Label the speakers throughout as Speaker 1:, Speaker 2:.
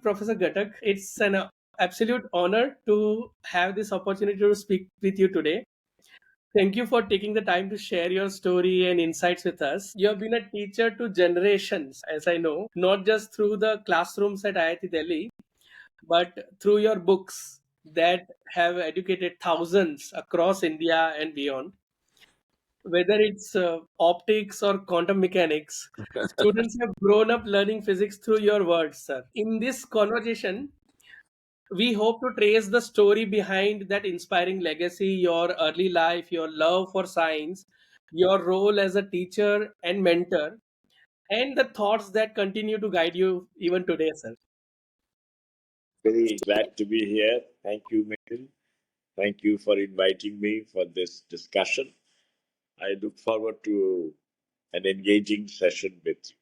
Speaker 1: Professor Ghatak. It's an absolute honor to have this opportunity to speak with you today. Thank you for taking the time to share your story and insights with us. You have been a teacher to generations, as I know, not just through the classrooms at IIT Delhi, but through your books that have educated thousands across India and beyond. Whether it's optics or quantum mechanics, students have grown up learning physics through your words, sir. In this conversation, we hope to trace the story behind that inspiring legacy, your early life, your love for science, your role as a teacher and mentor, and the thoughts that continue to guide you even today, sir.
Speaker 2: Very glad to be here. Thank you, Mehul. Thank you for inviting me for this discussion. I look forward to an engaging session with you.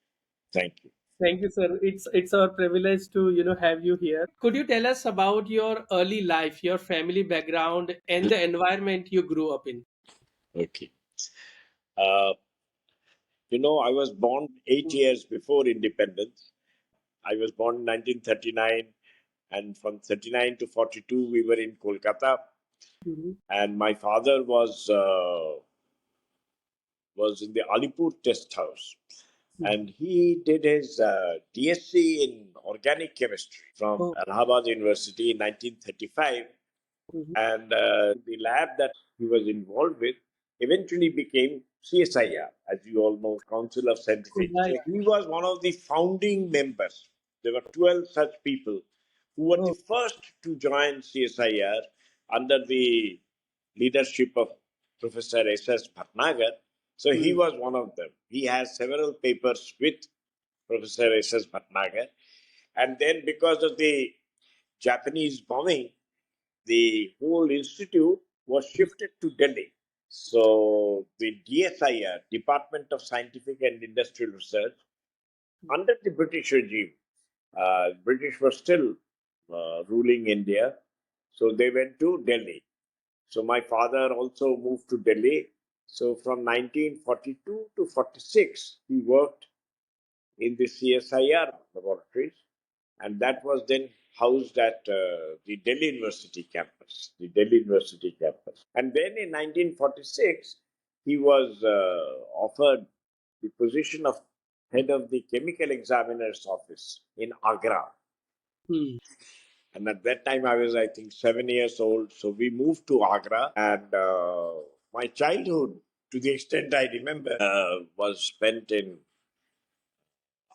Speaker 2: Thank you.
Speaker 1: Thank you, sir. It's our privilege to have you here. Could you tell us about your early life, your family background, and the environment you grew up in?
Speaker 2: Okay. Uh, I was born 8 years before independence. I was born in 1939, and from 39 to 42, we were in Kolkata.
Speaker 1: Mm-hmm.
Speaker 2: And my father was in the Alipur test house. And he did his DSc in organic chemistry from
Speaker 1: Oh.
Speaker 2: Allahabad University in 1935.
Speaker 1: Mm-hmm.
Speaker 2: And the lab that he was involved with eventually became CSIR, as you all know, Council of Scientific.
Speaker 1: Right.
Speaker 2: So he was one of the founding members. There were 12 such people who were the first to join CSIR under the leadership of Professor S.S. Bhatnagar. So he was one of them. He has several papers with Professor S.S. Bhatnagar. And then because of the Japanese bombing, the whole institute was shifted to Delhi. So the DSIR, Department of Scientific and Industrial Research, under the British regime, British were still ruling India, so they went to Delhi. So my father also moved to Delhi. So from 1942 to 46, he worked in the CSIR laboratories, and that was then housed at the Delhi University campus, And then in 1946, he was offered the position of head of the chemical examiner's office in Agra.
Speaker 1: Hmm.
Speaker 2: And at that time, I was, I think, 7 years old. So we moved to Agra, and my childhood, to the extent I remember, was spent in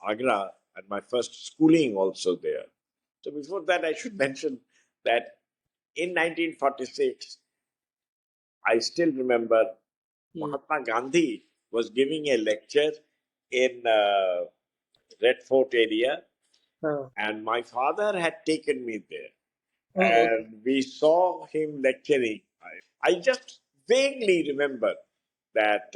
Speaker 2: Agra, and my first schooling also there. So before that, I should mention that in 1946, I still remember Mahatma Gandhi was giving a lecture in Red Fort area, and my father had taken me there, and we saw him lecturing. I just vaguely remember that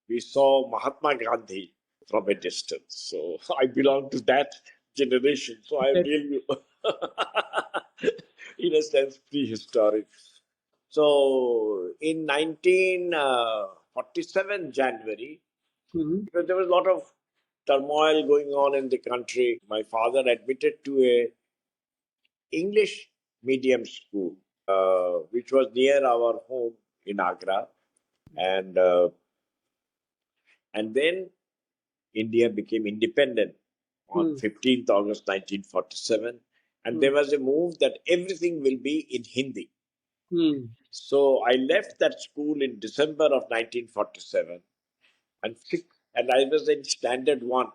Speaker 2: we saw Mahatma Gandhi from a distance. So I belong to that generation. So I'm really, in a sense, prehistoric. So in 1947 January, because there was a lot of turmoil going on in the country, my father admitted to a English medium school, which was near our home in Agra, and then India became independent on 15th August 1947, and there was a move that everything will be in Hindi. So I left that school in December of 1947, and I was in Standard 1.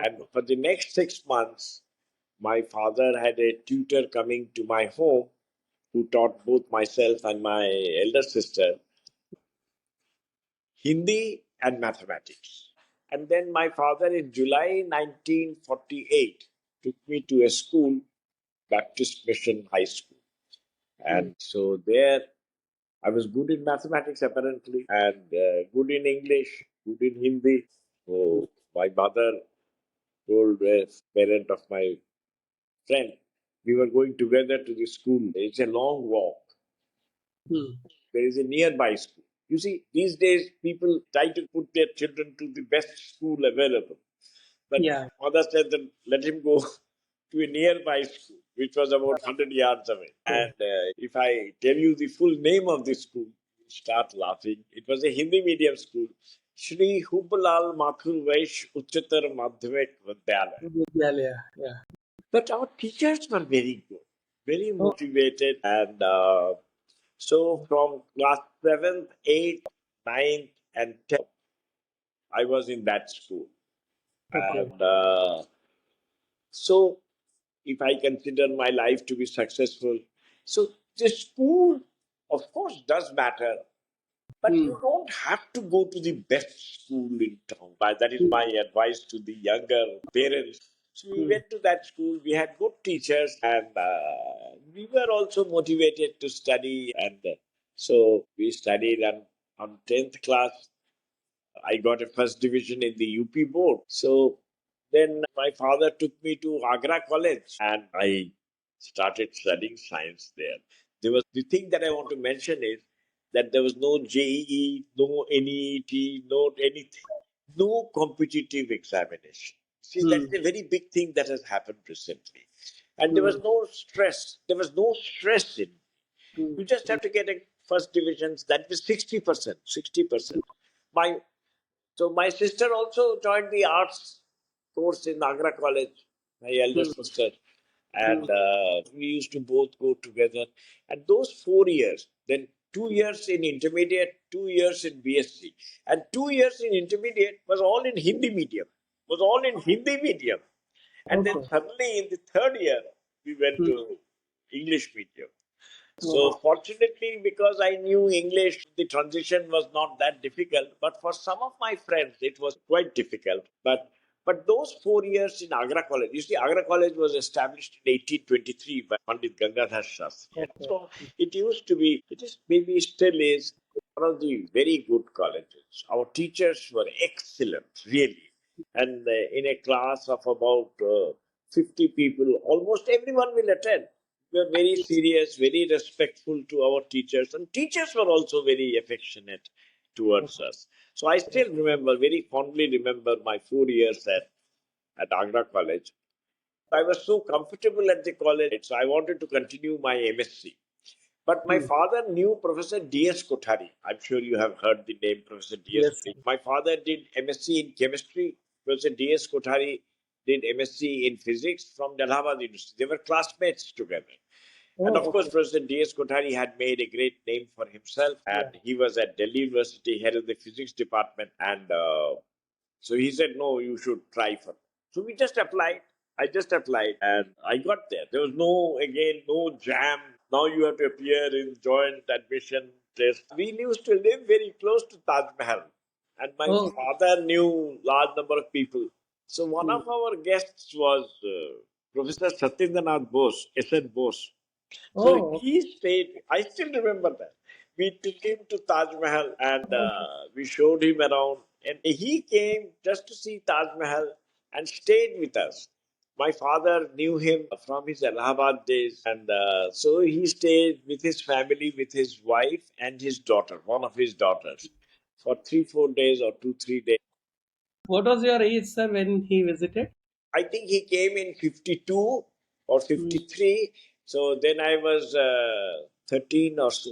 Speaker 2: And for the next 6 months, my father had a tutor coming to my home who taught both myself and my elder sister Hindi and mathematics. And then my father in July 1948 took me to a school, Baptist Mission High School. And so there I was good in mathematics apparently, and good in English, good in Hindi. So my mother told a parent of my friend, we were going together to the school. It's a long walk. There is a nearby school. You see, these days people try to put their children to the best school available. But mother said that let him go to a nearby school, which was about 100 yards away. And if I tell you the full name of the school, you start laughing. It was a Hindi medium school, Shri Hubalal Mathur Vaish Uchatar Madhyamik Vidyalaya.
Speaker 1: Vidyalaya. Yeah.
Speaker 2: But our teachers were very good, very
Speaker 1: Oh,
Speaker 2: motivated. And so from class 7th, 8th, 9th, and 10th, I was in that school.
Speaker 1: okay.
Speaker 2: And so if I consider my life to be successful. So the school, of course, does matter, but
Speaker 1: Hmm.
Speaker 2: you don't have to go to the best school in town. That is my advice to the younger parents. So we
Speaker 1: Hmm.
Speaker 2: went to that school. We had good teachers, and we were also motivated to study. And so we studied, and on 10th class, I got a first division in the UP board. So then my father took me to Agra College and I started studying science there. There was the thing that I want to mention is that there was no JEE, no NEET, no anything, no competitive examination. See, that
Speaker 1: Hmm.
Speaker 2: is a very big thing that has happened recently. And there was
Speaker 1: Hmm.
Speaker 2: no stress. There was no stress in.
Speaker 1: Hmm.
Speaker 2: You just have to get a first divisions. That was 60%. 60%. My so my sister also joined the arts course in Agra College, my elder
Speaker 1: Hmm.
Speaker 2: sister,
Speaker 1: Hmm.
Speaker 2: and we used to both go together. And those 4 years, then 2 years in intermediate, 2 years in BSc, and 2 years in intermediate was all in Hindi medium. Was all in Hindi medium, and then
Speaker 1: Okay.
Speaker 2: suddenly in the third year we went
Speaker 1: Hmm.
Speaker 2: to English medium. So
Speaker 1: Oh,
Speaker 2: fortunately, because I knew English, the transition was not that difficult. But for some of my friends, it was quite difficult. But those 4 years in Agra College, you see, Agra College was established in 1823 by Pandit Gangadhar Shastri.
Speaker 1: okay.
Speaker 2: So it used to be, it is maybe still is one of the very good colleges. Our teachers were excellent, really. And in a class of about 50 people, almost everyone will attend. We were very serious, very respectful to our teachers, and teachers were also very affectionate towards us. So I still remember, very fondly remember my 4 years at Agra College. I was so comfortable at the college, so I wanted to continue my MSc. But my
Speaker 1: Hmm.
Speaker 2: father knew Professor D.S. Kothari. I'm sure you have heard the name Professor D.S.
Speaker 1: Yes.
Speaker 2: Kothari. My father did MSc in chemistry. Professor D.S. Kothari did MSc in physics from Allahabad University. They were classmates together. And of
Speaker 1: Oh,
Speaker 2: course,
Speaker 1: okay.
Speaker 2: Professor D.S. Kothari had made a great name for himself,
Speaker 1: Yeah.
Speaker 2: and he was at Delhi University, head of the physics department. And so he said, no, you should try for it. So we just applied. I just applied and I got there. There was no, again, no jam. Now you have to appear in joint admission test. We used to live very close to Taj Mahal. And my
Speaker 1: Oh.
Speaker 2: father knew large number of people. So one
Speaker 1: Hmm.
Speaker 2: of our guests was Professor Satyendranath Bose, SN Bose. So
Speaker 1: Oh.
Speaker 2: he stayed. I still remember that. We took him to Taj Mahal and
Speaker 1: Okay.
Speaker 2: we showed him around. And he came just to see Taj Mahal and stayed with us. My father knew him from his Allahabad days, and so he stayed with his family, with his wife and his daughter, one of his daughters, for 3, 4 days or 2, 3 days.
Speaker 1: What was your age, sir, when he visited?
Speaker 2: I think he came in 52 or
Speaker 1: Hmm.
Speaker 2: 53. So then I was 13 or so,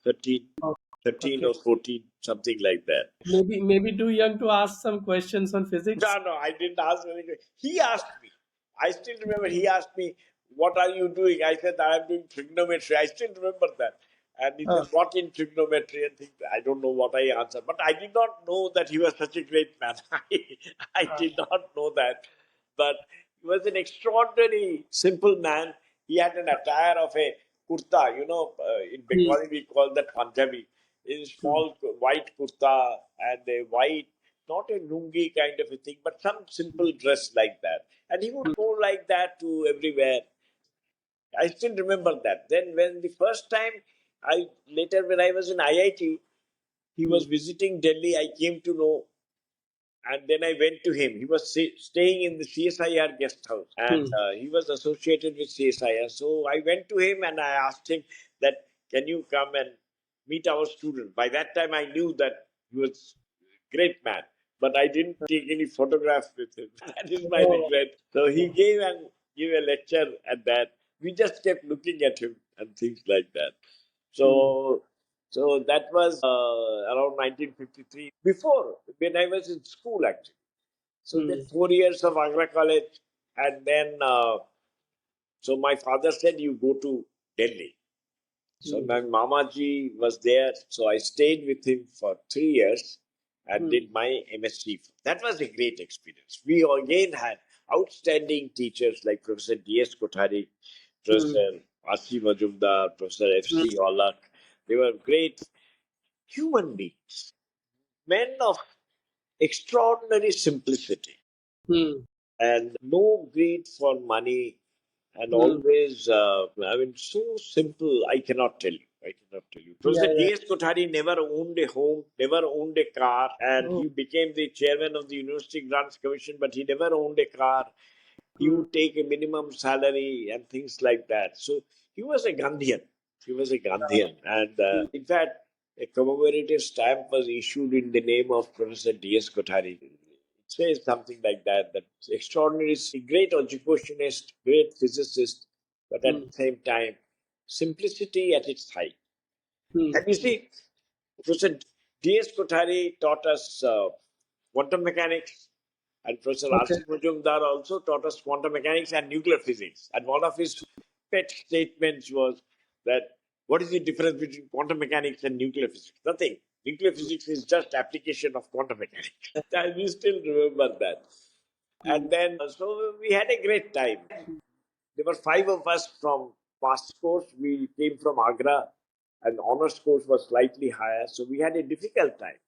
Speaker 2: 13,
Speaker 1: Oh,
Speaker 2: 13
Speaker 1: okay.
Speaker 2: or 14, something like that.
Speaker 1: Maybe too young to ask some questions on physics.
Speaker 2: No, no, I didn't ask anything. He asked me. I still remember he asked me, what are you doing? I said, I am doing trigonometry. I still remember that. And he said,
Speaker 1: Uh,
Speaker 2: what in trigonometry? And things. I don't know what I answered. But I did not know that he was such a great man. I
Speaker 1: uh,
Speaker 2: did not know that. But he was an extraordinary, simple man. He had an attire of a kurta. In
Speaker 1: hmm.
Speaker 2: Bengali we call that Punjabi. A
Speaker 1: Hmm.
Speaker 2: small white kurta and a white, not a lungi kind of a thing, but some simple dress like that. And he would
Speaker 1: Hmm.
Speaker 2: go like that to everywhere. I still remember that. Then when the first time later when I was in IIT, he
Speaker 1: Hmm.
Speaker 2: was visiting Delhi, I came to know, and then I went to him. He was staying in the CSIR guest house, and
Speaker 1: Hmm.
Speaker 2: he was associated with CSIR. So I went to him and I asked him that, can you come and meet our student? By that time, I knew that he was a great man, but I didn't take any photographs with him. That is my
Speaker 1: Oh,
Speaker 2: regret. So he came and give a lecture at that. We just kept looking at him and things like that.
Speaker 1: mm,
Speaker 2: So, so that was around 1953. Before, when I was in school, actually. So then
Speaker 1: mm,
Speaker 2: 4 years of Agra College, and then so my father said, "You go to Delhi." So
Speaker 1: mm,
Speaker 2: my Mamaji was there, so I stayed with him for 3 years and
Speaker 1: mm,
Speaker 2: did my MSc. That was a great experience. We again had outstanding teachers like Professor D.S. Kothari,
Speaker 1: mm,
Speaker 2: Professor Asi Majumdar, Professor
Speaker 1: mm,
Speaker 2: F.C. Olak. They were great human beings, men of extraordinary simplicity
Speaker 1: mm,
Speaker 2: and no greed for money and
Speaker 1: mm.
Speaker 2: always, I mean, so simple. I cannot tell you. I cannot tell you.
Speaker 1: Yeah,
Speaker 2: Professor
Speaker 1: yeah.
Speaker 2: D.S. Kothari never owned a home, never owned a car, and
Speaker 1: Oh,
Speaker 2: he became the chairman of the University Grants Commission, but he never owned a car. He
Speaker 1: mm,
Speaker 2: would take a minimum salary and things like that. So he was a Gandhian. He was a Gandhian. And
Speaker 1: mm,
Speaker 2: in fact, a commemorative stamp was issued in the name of Professor D.S. Kothari. It says something like that, that extraordinary, great educationist, great physicist, but at
Speaker 1: mm,
Speaker 2: the same time, simplicity at its height.
Speaker 1: mm.
Speaker 2: And you see, Professor D.S. Kothari taught us quantum mechanics, and Professor
Speaker 1: Okay.
Speaker 2: R.C. Majumdar also taught us quantum mechanics and nuclear physics. And one of his pet statements was that what is the difference between quantum mechanics and nuclear physics? Nothing. Nuclear
Speaker 1: Mm,
Speaker 2: physics is just application of quantum mechanics. And we still remember that.
Speaker 1: mm,
Speaker 2: And then, so we had a great time. There were five of us from past course. We came from Agra, and honors course was slightly higher. So we had a difficult time.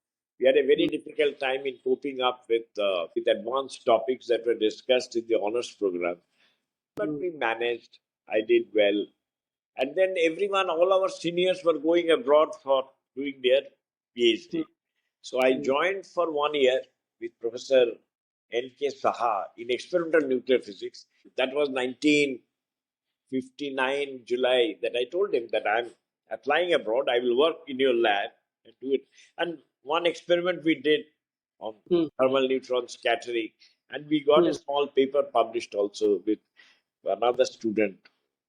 Speaker 2: We had a very
Speaker 1: mm,
Speaker 2: difficult time in coping up with advanced topics that were discussed in the honors program. But
Speaker 1: mm,
Speaker 2: we managed. I did well. And then everyone, all our seniors were going abroad for doing their
Speaker 1: mm,
Speaker 2: PhD. So I
Speaker 1: mm,
Speaker 2: joined for 1 year with Professor N.K. Saha in experimental nuclear physics. That was 1959 July that I told him that I'm applying abroad. I will work in your lab and do it. And one experiment we did on
Speaker 1: mm,
Speaker 2: thermal neutron scattering, and we got a
Speaker 1: mm,
Speaker 2: small paper published also with another student,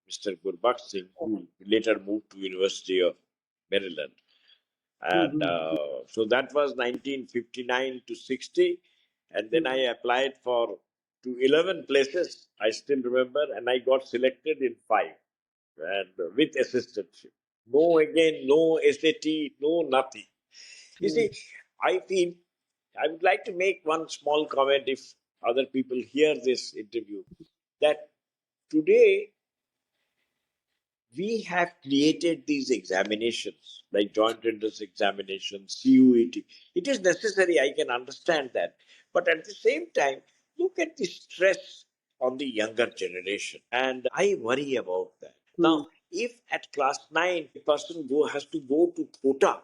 Speaker 2: Mr. Gurbakh Singh, who later moved to University of Maryland.
Speaker 1: mm,
Speaker 2: And
Speaker 1: mm,
Speaker 2: so that was 1959 to 60. And then
Speaker 1: mm.
Speaker 2: I applied for to 11 places, I still remember, and I got selected in five and with assistantship. No, again, no SAT, no nothing. You
Speaker 1: Mm.
Speaker 2: see, I feel I would like to make one small comment if other people hear this interview that today we have created these examinations like joint entrance examinations, CUET. It is necessary, I can understand that. But at the same time, look at the stress on the younger generation. And I worry about that.
Speaker 1: Mm,
Speaker 2: Now, if at class 9 a person has to go to Kota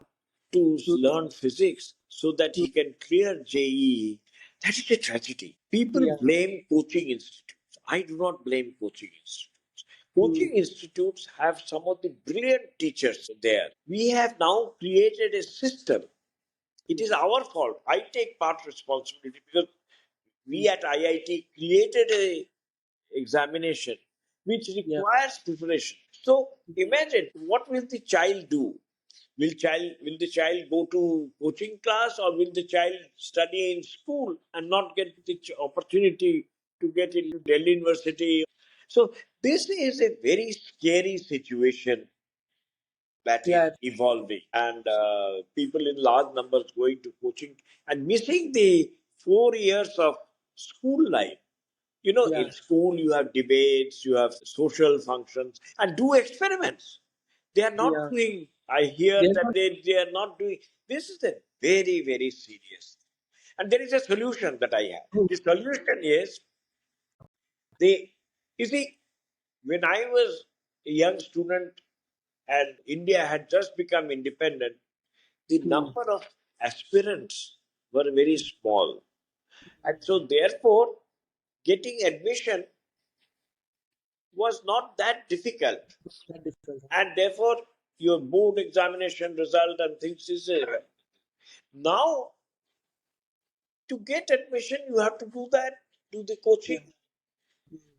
Speaker 2: to
Speaker 1: mm,
Speaker 2: learn physics so that
Speaker 1: mm.
Speaker 2: he can clear JEE, that is a tragedy. People
Speaker 1: Yeah.
Speaker 2: blame coaching institutes. I do not blame coaching institutes.
Speaker 1: Mm,
Speaker 2: Coaching institutes have some of the brilliant teachers there. We have now created a system. It is our fault. I take part responsibility because
Speaker 1: mm.
Speaker 2: we at IIT created a examination which
Speaker 1: Yeah.
Speaker 2: requires preparation. So imagine what will the child do? Will the child go to coaching class or will the child study in school and not get the opportunity to get into Delhi University? So this is a very scary situation that is
Speaker 1: Yeah.
Speaker 2: evolving, and people in large numbers going to coaching and missing the 4 years of school life. You know,
Speaker 1: Yeah.
Speaker 2: in school you have debates, you have social functions, and do experiments. They are not
Speaker 1: Yeah.
Speaker 2: doing. I hear
Speaker 1: There's
Speaker 2: that
Speaker 1: not.
Speaker 2: they are not doing. This is a very very serious. And there is a solution that I have.
Speaker 1: Mm,
Speaker 2: The solution is they. You see, when I was a young student and India had just become independent, the
Speaker 1: mm,
Speaker 2: number of aspirants were very small. And so, therefore, getting admission was not that difficult.
Speaker 1: that difference.
Speaker 2: And therefore, your board examination result and things is now to get admission, you have to do that, do the
Speaker 1: Yeah.
Speaker 2: coaching.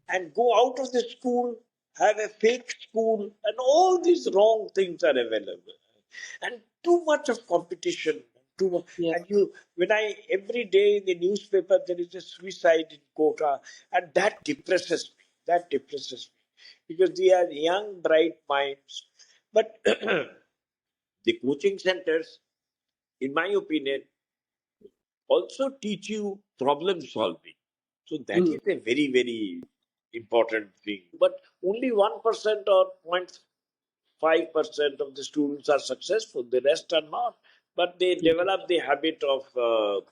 Speaker 2: and go out of the school, have a fake school, and all these wrong things are available. And too much of competition, too much.
Speaker 1: Yeah.
Speaker 2: And when I every day in the newspaper there is a suicide in Kota, and that depresses me. That depresses me because they are young, bright minds. But the coaching centers, in my opinion, also teach you problem solving. So that
Speaker 1: Hmm.
Speaker 2: is a very, very important thing. But only 1% or 0.5% of the students are successful, the rest are not. But they
Speaker 1: Yeah.
Speaker 2: develop the habit of.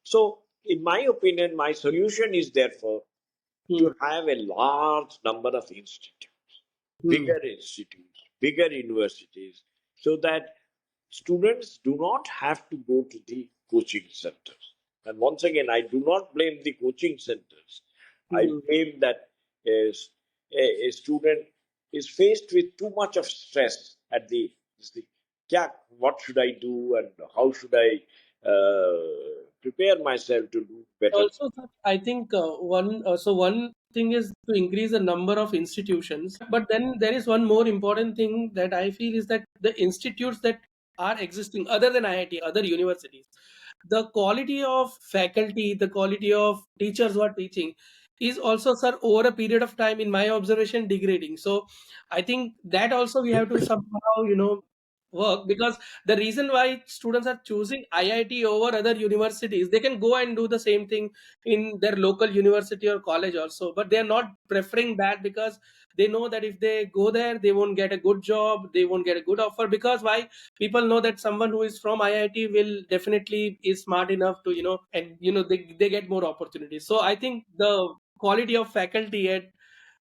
Speaker 2: So, in my opinion, my solution is therefore
Speaker 1: Hmm.
Speaker 2: to have a large number of
Speaker 1: Hmm.
Speaker 2: institutes, bigger universities, so that students do not have to go to the coaching centers. And once again, I do not blame the coaching centers. I
Speaker 1: Hmm.
Speaker 2: blame that a student is faced with too much of stress at the "Kya, what should I do and how should I prepare myself to do better."
Speaker 1: Also, sir, I think one thing is to increase the number of institutions, but then there is one more important thing that I feel is that the institutes that are existing other than IIT, other universities, the quality of faculty, the quality of teachers who are teaching is also, sir, over a period of time, in my observation, degrading. So I think that also we have to somehow, work, because the reason why students are choosing IIT over other universities, they can go and do the same thing in their local university or college also, but they are not preferring that because they know that if they go there, they won't get a good job, they won't get a good offer. Because why? People know that someone who is from IIT will definitely is smart enough to, and they get more opportunities. So I think the quality of faculty at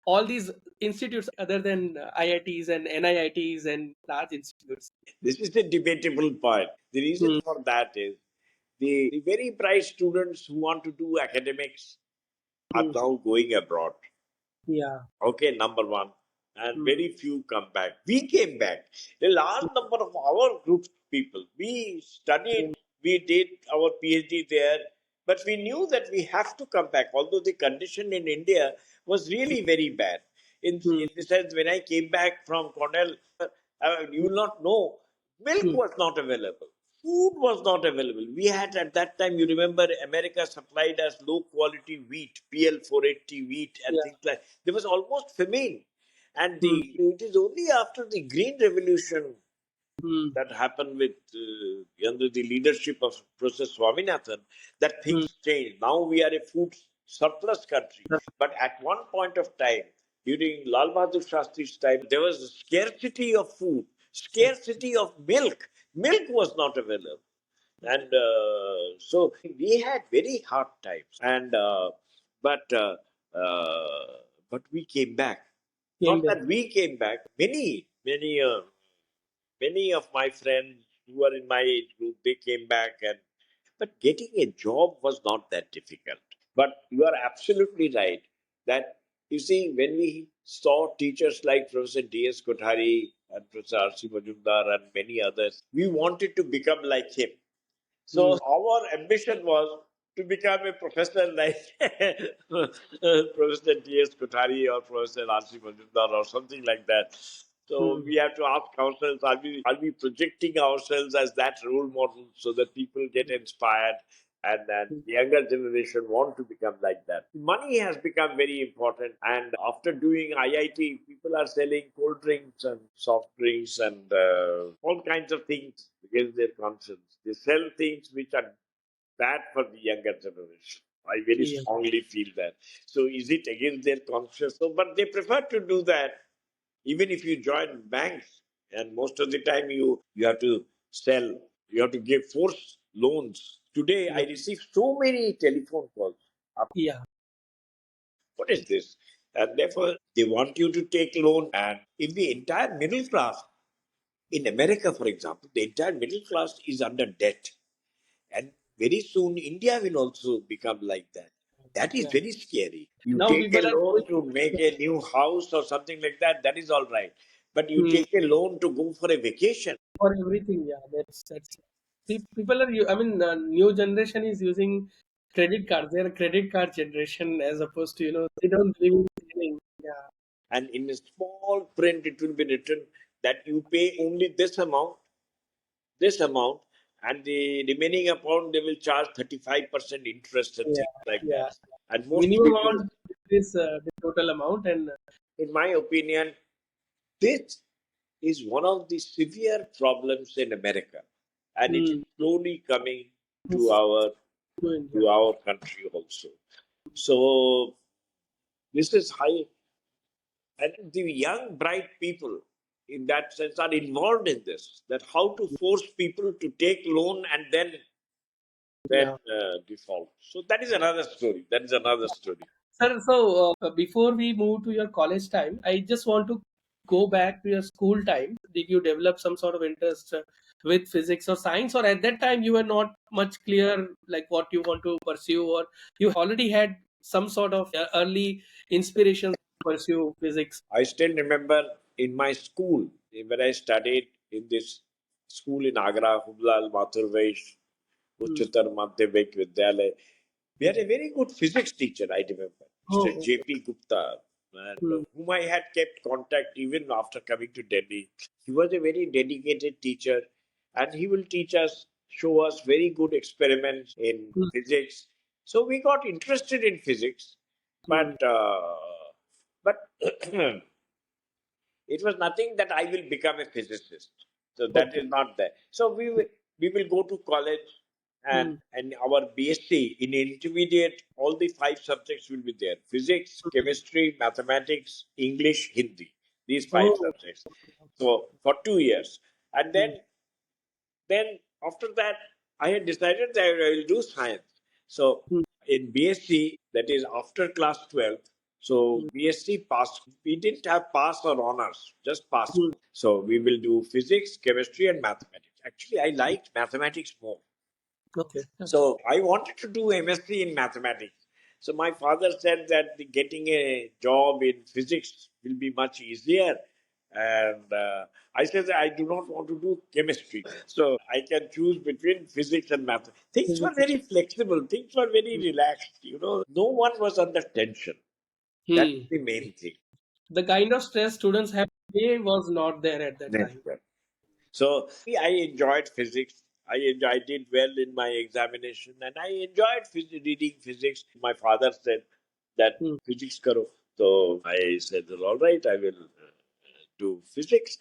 Speaker 1: all these institutes other than IITs and NIITs and large institutes.
Speaker 2: This is the debatable point. The reason
Speaker 1: Hmm.
Speaker 2: for that is the very bright students who want to do academics are
Speaker 1: Hmm.
Speaker 2: now going abroad.
Speaker 1: Yeah.
Speaker 2: Okay, number one. And
Speaker 1: Hmm.
Speaker 2: very few come back. We came back. A large number of our group people, we studied,
Speaker 1: Hmm.
Speaker 2: we did our PhD there, but we knew that we have to come back, although the condition in India was really very bad.
Speaker 1: Hmm.
Speaker 2: In the sense, when I came back from Cornell, you will not know, milk
Speaker 1: Hmm.
Speaker 2: was not available. Food was not available. We had at that time, you remember, America supplied us low quality wheat, PL 480 wheat, and
Speaker 1: Yeah.
Speaker 2: things like. There was almost famine, and
Speaker 1: Hmm.
Speaker 2: it is only after the Green Revolution
Speaker 1: Hmm.
Speaker 2: that happened with under the leadership of Professor Swaminathan that
Speaker 1: Hmm.
Speaker 2: things changed. Now we are a food surplus country, but at one point of time during Lal Bahadur Shastri's time, there was a scarcity of food, scarcity of milk. Milk was not available, and so we had very hard times. And but uh, but we came back.
Speaker 1: Came
Speaker 2: Not
Speaker 1: back.
Speaker 2: that we came back. Many of my friends who are in my age group, they came back, and but getting a job was not that difficult. But you are absolutely right that you see when we saw teachers like Professor D.S. Kothari and Professor R.C. Majumdar and many others, we wanted to become like him.
Speaker 1: Hmm.
Speaker 2: So our ambition was to become a professor like Professor D.S. Kothari or Professor R.C. Majumdar or something like that. So
Speaker 1: Hmm.
Speaker 2: we have to ask ourselves, are we projecting ourselves as that role model so that people get inspired and
Speaker 1: Hmm.
Speaker 2: the younger generation want to become like that? Money has become very important. And after doing IIT, people are selling cold drinks and soft drinks and all kinds of things against their conscience. They sell things which are bad for the younger generation. I very
Speaker 1: Yeah.
Speaker 2: strongly feel that. So is it against their conscience? So, but they prefer to do that. Even if you join banks, and most of the time you have to sell, you have to give force loans. Today I
Speaker 1: Yeah.
Speaker 2: receive so many telephone calls.
Speaker 1: Yeah.
Speaker 2: What is this? And therefore they want you to take loan. And if the entire middle class in America, for example, the entire middle class is under debt. And very soon, India will also become like that. That is
Speaker 1: Yeah.
Speaker 2: very scary. You
Speaker 1: Now
Speaker 2: take a
Speaker 1: people are
Speaker 2: loan
Speaker 1: going.
Speaker 2: to make a new house or something like that, that is all right. But you
Speaker 1: Hmm.
Speaker 2: take a loan to go for a vacation.
Speaker 1: For everything. Yeah. That's. People are. I mean, new generation is using credit cards. They're a credit card generation as opposed to, they don't believe in saving. Yeah.
Speaker 2: And in a small print, it will be written that you pay only this amount, and the remaining amount they will charge 35% interest and
Speaker 1: Yeah.
Speaker 2: things like
Speaker 1: Yeah.
Speaker 2: that. And most
Speaker 1: Minimum
Speaker 2: people,
Speaker 1: amount is the total amount, and
Speaker 2: in my opinion, this is one of the severe problems in America, and it is
Speaker 1: mm,
Speaker 2: slowly coming to
Speaker 1: it's to India.
Speaker 2: our country also. So this is high, and the young bright people in that sense are involved in this. That how to force people to take loan and then
Speaker 1: Yeah.
Speaker 2: default. So that is another story. That is another story.
Speaker 1: Sir, so before we move to your college time, I just want to go back to your school time. Did you develop some sort of interest with physics or science, or at that time you were not much clear like what you want to pursue, or you already had some sort of early inspirations to pursue physics?
Speaker 2: I still remember in my school when I studied in this school in Agra, Hublal Mathurvesh
Speaker 1: Hmm.
Speaker 2: Uchchatar Madhyamik Vidyalaya. We had a very good physics teacher, I remember, Mr.
Speaker 1: Oh,
Speaker 2: J.P. Gupta, and
Speaker 1: hmm.
Speaker 2: whom I had kept contact even after coming to Delhi. He was a very dedicated teacher, and he will teach us, show us very good experiments in
Speaker 1: Hmm.
Speaker 2: physics. So we got interested in physics,
Speaker 1: Hmm.
Speaker 2: but it was nothing that I will become a physicist. So that
Speaker 1: Okay.
Speaker 2: is not there. So we will go to college,
Speaker 1: Hmm.
Speaker 2: and our BSc in intermediate, all the five subjects will be there: physics, chemistry, mathematics, English, Hindi. These five
Speaker 1: Oh,
Speaker 2: subjects. So for 2 years, and
Speaker 1: hmm.
Speaker 2: then after that, I had decided that I will do science. So
Speaker 1: Hmm.
Speaker 2: in BSc, that is after class 12, so
Speaker 1: Hmm.
Speaker 2: BSc pass. We didn't have pass or honors, just pass.
Speaker 1: Hmm.
Speaker 2: So we will do physics, chemistry, and mathematics. Actually, I liked mathematics more.
Speaker 1: Okay.
Speaker 2: So I wanted to do MSc in mathematics. So my father said that getting a job in physics will be much easier. And I said that I do not want to do chemistry. So I can choose between physics and math. Things were
Speaker 1: Physics.
Speaker 2: very flexible. Things were very relaxed. No one was under tension. That's
Speaker 1: Hmm.
Speaker 2: the main thing.
Speaker 1: The kind of stress students have today was not there at that
Speaker 2: Yes,
Speaker 1: time.
Speaker 2: sir. So I enjoyed physics. I did well in my examination, and I enjoyed reading physics. My father said that
Speaker 1: Hmm.
Speaker 2: physics karo. So I said, "Well, all right, I will do physics."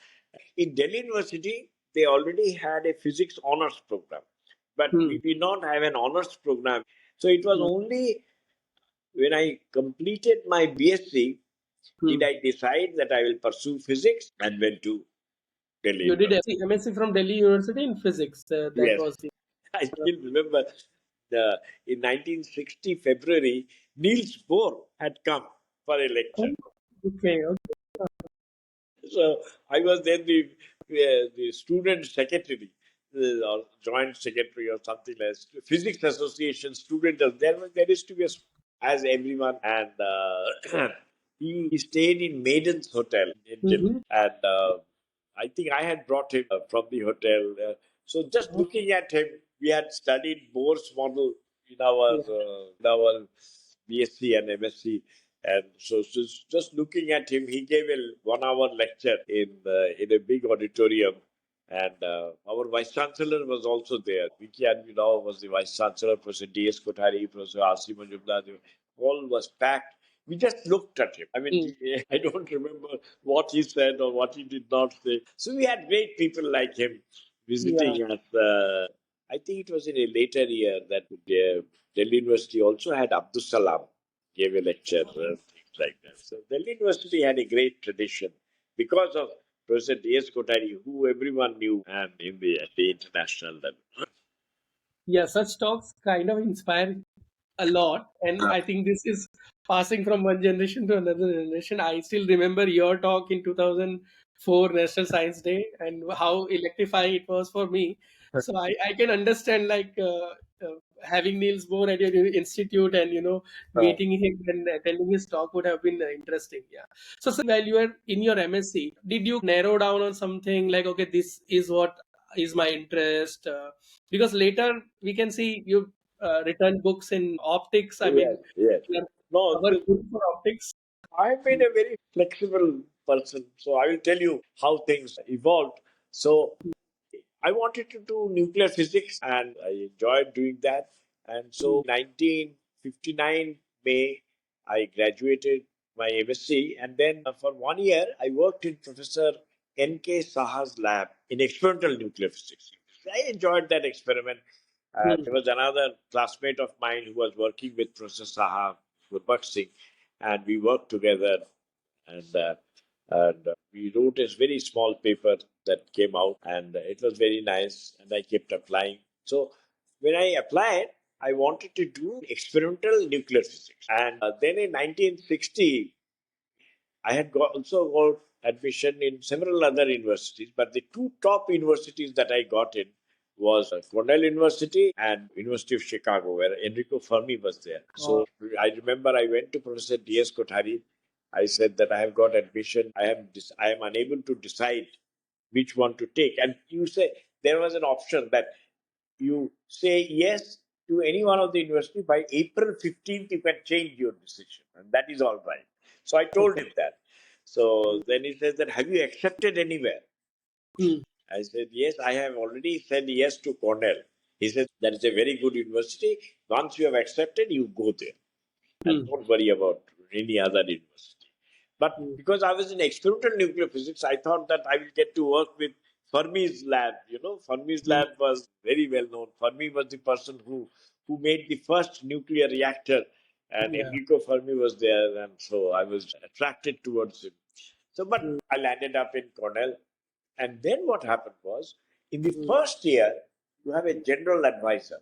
Speaker 2: In Delhi University, they already had a physics honors program, but we
Speaker 1: Hmm.
Speaker 2: did not have an honors program. So it was
Speaker 1: Hmm.
Speaker 2: only when I completed my BSc did
Speaker 1: Hmm.
Speaker 2: I decide that I will pursue physics and went to Delhi
Speaker 1: You did
Speaker 2: University.
Speaker 1: MSc from Delhi University in physics. That
Speaker 2: Yes.
Speaker 1: was the.
Speaker 2: I still remember in 1960 February, Niels Bohr had come for a lecture.
Speaker 1: Oh, okay. Okay.
Speaker 2: So I was then the student secretary or joint secretary or something like that. Physics Association student. There used to be as everyone, and he stayed in Maiden's Hotel in Delhi,
Speaker 1: Mm-hmm.
Speaker 2: and I think I had brought him from the hotel. So just looking at him, we had studied Bohr's model
Speaker 1: Yeah.
Speaker 2: in our BSc and MSc. And so just looking at him, he gave a 1 hour lecture in a big auditorium. And our vice chancellor was also there. Vicky Anvinao was the vice chancellor, Professor D.S. Kothari, Professor R.C. Majumdar. All was packed. We just looked at him. I mean,
Speaker 1: Mm.
Speaker 2: I don't remember what he said or what he did not say. So we had great people like him
Speaker 1: Yeah.
Speaker 2: visiting us. I think it was in a later year that Delhi University also had Abdus Salam gave a lecture, things like that. So Delhi University had a great tradition because of Professor D.S. Kothari, who everyone knew, and at the international level.
Speaker 1: Yeah. Such talks kind of inspire a lot, and I think this is passing from one generation to another generation. I still remember your talk in 2004 National Science Day and how electrifying it was for me. So I can understand like having Niels Bohr at your institute and
Speaker 2: Uh,
Speaker 1: meeting him and attending his talk would have been interesting. Yeah. So sir, while you were in your MSc, did you narrow down on something like, okay, this is what is my interest? Because later we can see you written books in optics. I
Speaker 2: Yes,
Speaker 1: mean,
Speaker 2: yes.
Speaker 1: we are
Speaker 2: No,
Speaker 1: our guru for optics.
Speaker 2: I've been a very flexible person, so I will tell you how things evolved. So I wanted to do nuclear physics and I enjoyed doing that. And
Speaker 1: Mm,
Speaker 2: so 1959 May, I graduated my MSc. And then for 1 year, I worked in Professor N.K. Saha's lab in experimental nuclear physics. I enjoyed that experiment. There
Speaker 1: mm,
Speaker 2: was another classmate of mine who was working with Professor Saha, Gurbakh Singh, and we worked together and we wrote a very small paper that came out and it was very nice and I kept applying. So when I applied, I wanted to do experimental nuclear physics. And then in 1960, I had also got admission in several other universities, but the two top universities that I got in was Cornell University and University of Chicago, where Enrico Fermi was there.
Speaker 1: uh,
Speaker 2: So I remember I went to Professor D.S. Kothari. I said that I have got admission. I am unable to decide which one to take. And you say there was an option that you say yes to any one of the university by April 15th, you can change your decision, and that is all right. So I told
Speaker 1: okay.
Speaker 2: him that. So then he says that have you accepted anywhere?
Speaker 1: Mm,
Speaker 2: I said yes, I have already said yes to Cornell. He said that is a very good university. Once you have accepted, you go there and
Speaker 1: mm,
Speaker 2: don't worry about any other university. But
Speaker 1: mm,
Speaker 2: because I was in experimental nuclear physics, I thought that I will get to work with Fermi's lab. You know, Fermi's
Speaker 1: mm,
Speaker 2: lab was very well known. Fermi was the person who made the first nuclear reactor, and
Speaker 1: yeah.
Speaker 2: Enrico Fermi was there, and so I was attracted towards him. So, but
Speaker 1: Mm,
Speaker 2: I landed up in Cornell, and then what happened was, in the
Speaker 1: mm,
Speaker 2: first year, you have a general advisor.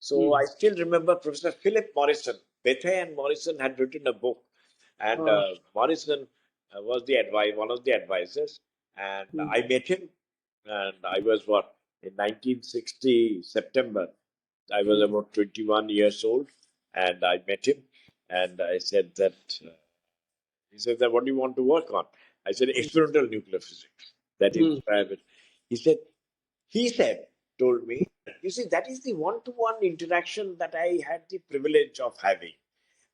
Speaker 2: So
Speaker 1: mm,
Speaker 2: I still remember Professor Philip Morrison. Bethe and Morrison had written a book, and
Speaker 1: uh,
Speaker 2: Morrison was one of the advisors. And
Speaker 1: mm,
Speaker 2: I met him, and I was what in 1960 September. I was
Speaker 1: mm,
Speaker 2: about 21 years old, and I met him, and I said that. He said that what do you want to work on? I said experimental nuclear physics. That is
Speaker 1: mm,
Speaker 2: private. He said he said, told me, you see, that is the one to one interaction that I had the privilege of having.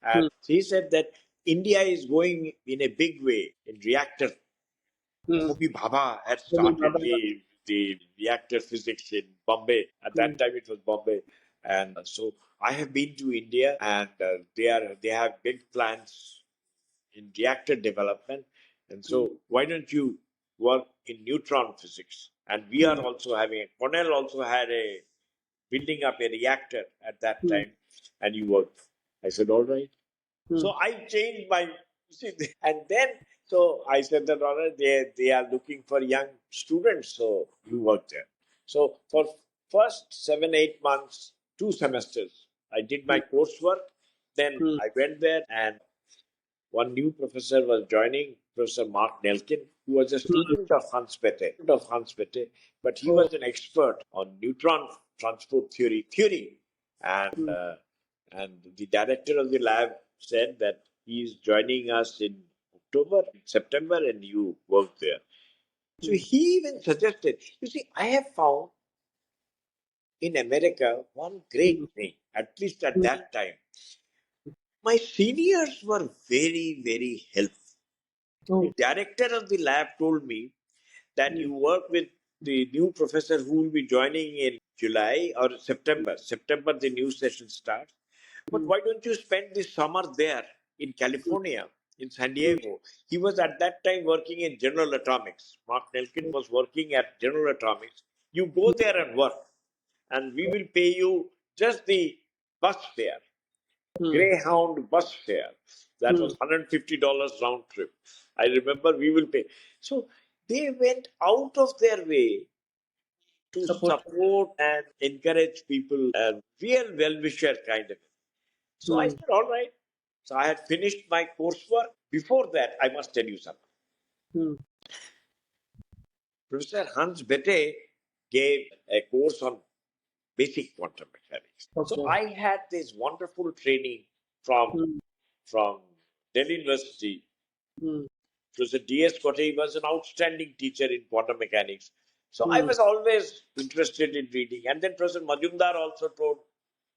Speaker 2: And
Speaker 1: mm,
Speaker 2: he said that India is going in a big way in reactor.
Speaker 1: mm,
Speaker 2: Homi Bhabha had
Speaker 1: mm,
Speaker 2: started the reactor physics in Bombay. At that
Speaker 1: mm,
Speaker 2: time, it was Bombay. And so I have been to India and they have big plans in reactor development. And
Speaker 1: mm,
Speaker 2: so, why don't you work in neutron physics? And we are
Speaker 1: mm,
Speaker 2: also having, Cornell also had a building up a reactor at that
Speaker 1: mm,
Speaker 2: time, and you worked. I said, all right.
Speaker 1: mm,
Speaker 2: So I changed my, see, and then, so I said that, all right, they are looking for young students, so you work there. So for first 7, 8 months, 2 semesters, I did my coursework. Then
Speaker 1: mm,
Speaker 2: I went there and one new professor was joining, Professor Mark Nelkin, who was a
Speaker 1: mm.
Speaker 2: student of Hans Bethe, but he
Speaker 1: Oh,
Speaker 2: was an expert on neutron transport theory, and
Speaker 1: mm,
Speaker 2: uh, and the director of the lab said that he is joining us in October, September, and you work there. So
Speaker 1: mm,
Speaker 2: he even suggested. You see, I have found in America one
Speaker 1: mm,
Speaker 2: great thing, at least at
Speaker 1: mm.
Speaker 2: that time. My seniors were very, very helpful. The
Speaker 1: Oh,
Speaker 2: director of the lab told me that
Speaker 1: mm,
Speaker 2: you work with the new professor who will be joining in July or September. September, the new session starts. But
Speaker 1: mm,
Speaker 2: why don't you spend the summer there in
Speaker 1: mm,
Speaker 2: California, in San
Speaker 1: mm,
Speaker 2: Diego? He was at that time working in General Atomics. Mark Nelkin was working at General Atomics. You go there and work, and we will pay you just the bus fare.
Speaker 1: mm,
Speaker 2: Greyhound bus fare. That
Speaker 1: mm.
Speaker 2: was $150 round trip. I remember we will pay. So they went out of their way to
Speaker 1: Support.
Speaker 2: support and encourage people and real well-wisher kind of. So I
Speaker 1: Mm,
Speaker 2: said, all right. So I had finished my coursework. Before that, I must tell you something.
Speaker 1: mm.
Speaker 2: Professor Hans Bethe gave a course on basic quantum mechanics. So
Speaker 1: Okay.
Speaker 2: I had this wonderful training from
Speaker 1: Mm,
Speaker 2: from Delhi University.
Speaker 1: mm,
Speaker 2: Professor D.S. Kothari was an outstanding teacher in quantum mechanics. So I
Speaker 1: mm,
Speaker 2: was always interested in reading. And then Professor Majumdar also taught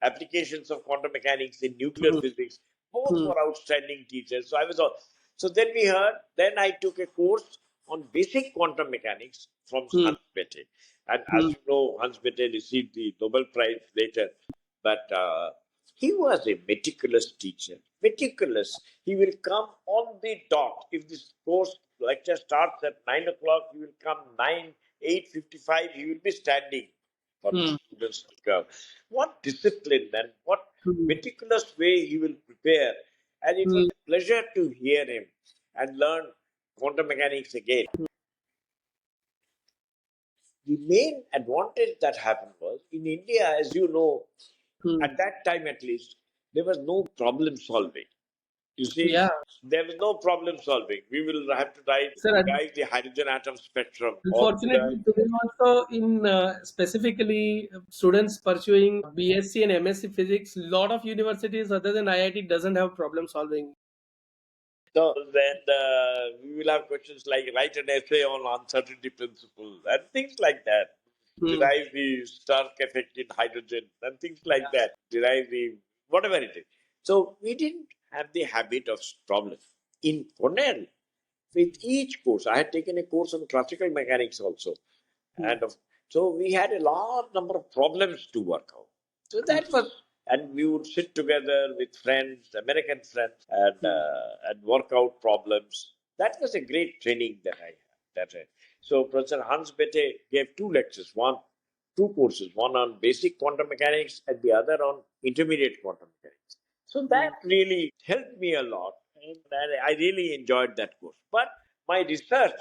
Speaker 2: applications of quantum mechanics in nuclear
Speaker 1: Hmm.
Speaker 2: physics. Both
Speaker 1: Hmm.
Speaker 2: were outstanding teachers. So I was all. So then we heard. Then I took a course on basic quantum mechanics from
Speaker 1: Hmm.
Speaker 2: Hans Bethe. And as
Speaker 1: Hmm.
Speaker 2: you know, Hans Bethe received the Nobel Prize later. But he was a meticulous teacher. Meticulous. He will come on the dot. If this course lecture starts at 9 o'clock, he will come 8:55. He will be standing for the
Speaker 1: Hmm.
Speaker 2: students to come. What discipline and what
Speaker 1: Hmm.
Speaker 2: meticulous way he will prepare. And it was
Speaker 1: Hmm.
Speaker 2: a pleasure to hear him and learn quantum mechanics again. The main advantage that happened was in India, as you know,
Speaker 1: Hmm.
Speaker 2: at that time at least, there was no problem solving. You see,
Speaker 1: Yeah,
Speaker 2: there was no problem solving. We will have to
Speaker 1: sir.
Speaker 2: derive the hydrogen atom spectrum or
Speaker 1: Unfortunately, today also in specifically students pursuing BSc and MSc physics, lot of universities other than IIT doesn't have problem solving.
Speaker 2: so then we will have questions like write an essay on uncertainty principle and things like that.
Speaker 1: Hmm.
Speaker 2: Derive the Stark effect in hydrogen and things like
Speaker 1: Yeah.
Speaker 2: that. Derive the whatever it is. So we didn't have the habit of problem. In Cornell, with each course, I had taken a course on classical mechanics also.
Speaker 1: Hmm.
Speaker 2: And so we had a large number of problems to work out. So
Speaker 1: Hmm.
Speaker 2: that was, and we would sit together with friends, American friends,
Speaker 1: Hmm.
Speaker 2: and work out problems. That was a great training that I had. So Professor Hans Bethe gave two lectures, two courses, one on basic quantum mechanics and the other on intermediate quantum mechanics. So
Speaker 1: Hmm.
Speaker 2: that really helped me a lot, and I really enjoyed that course. But my research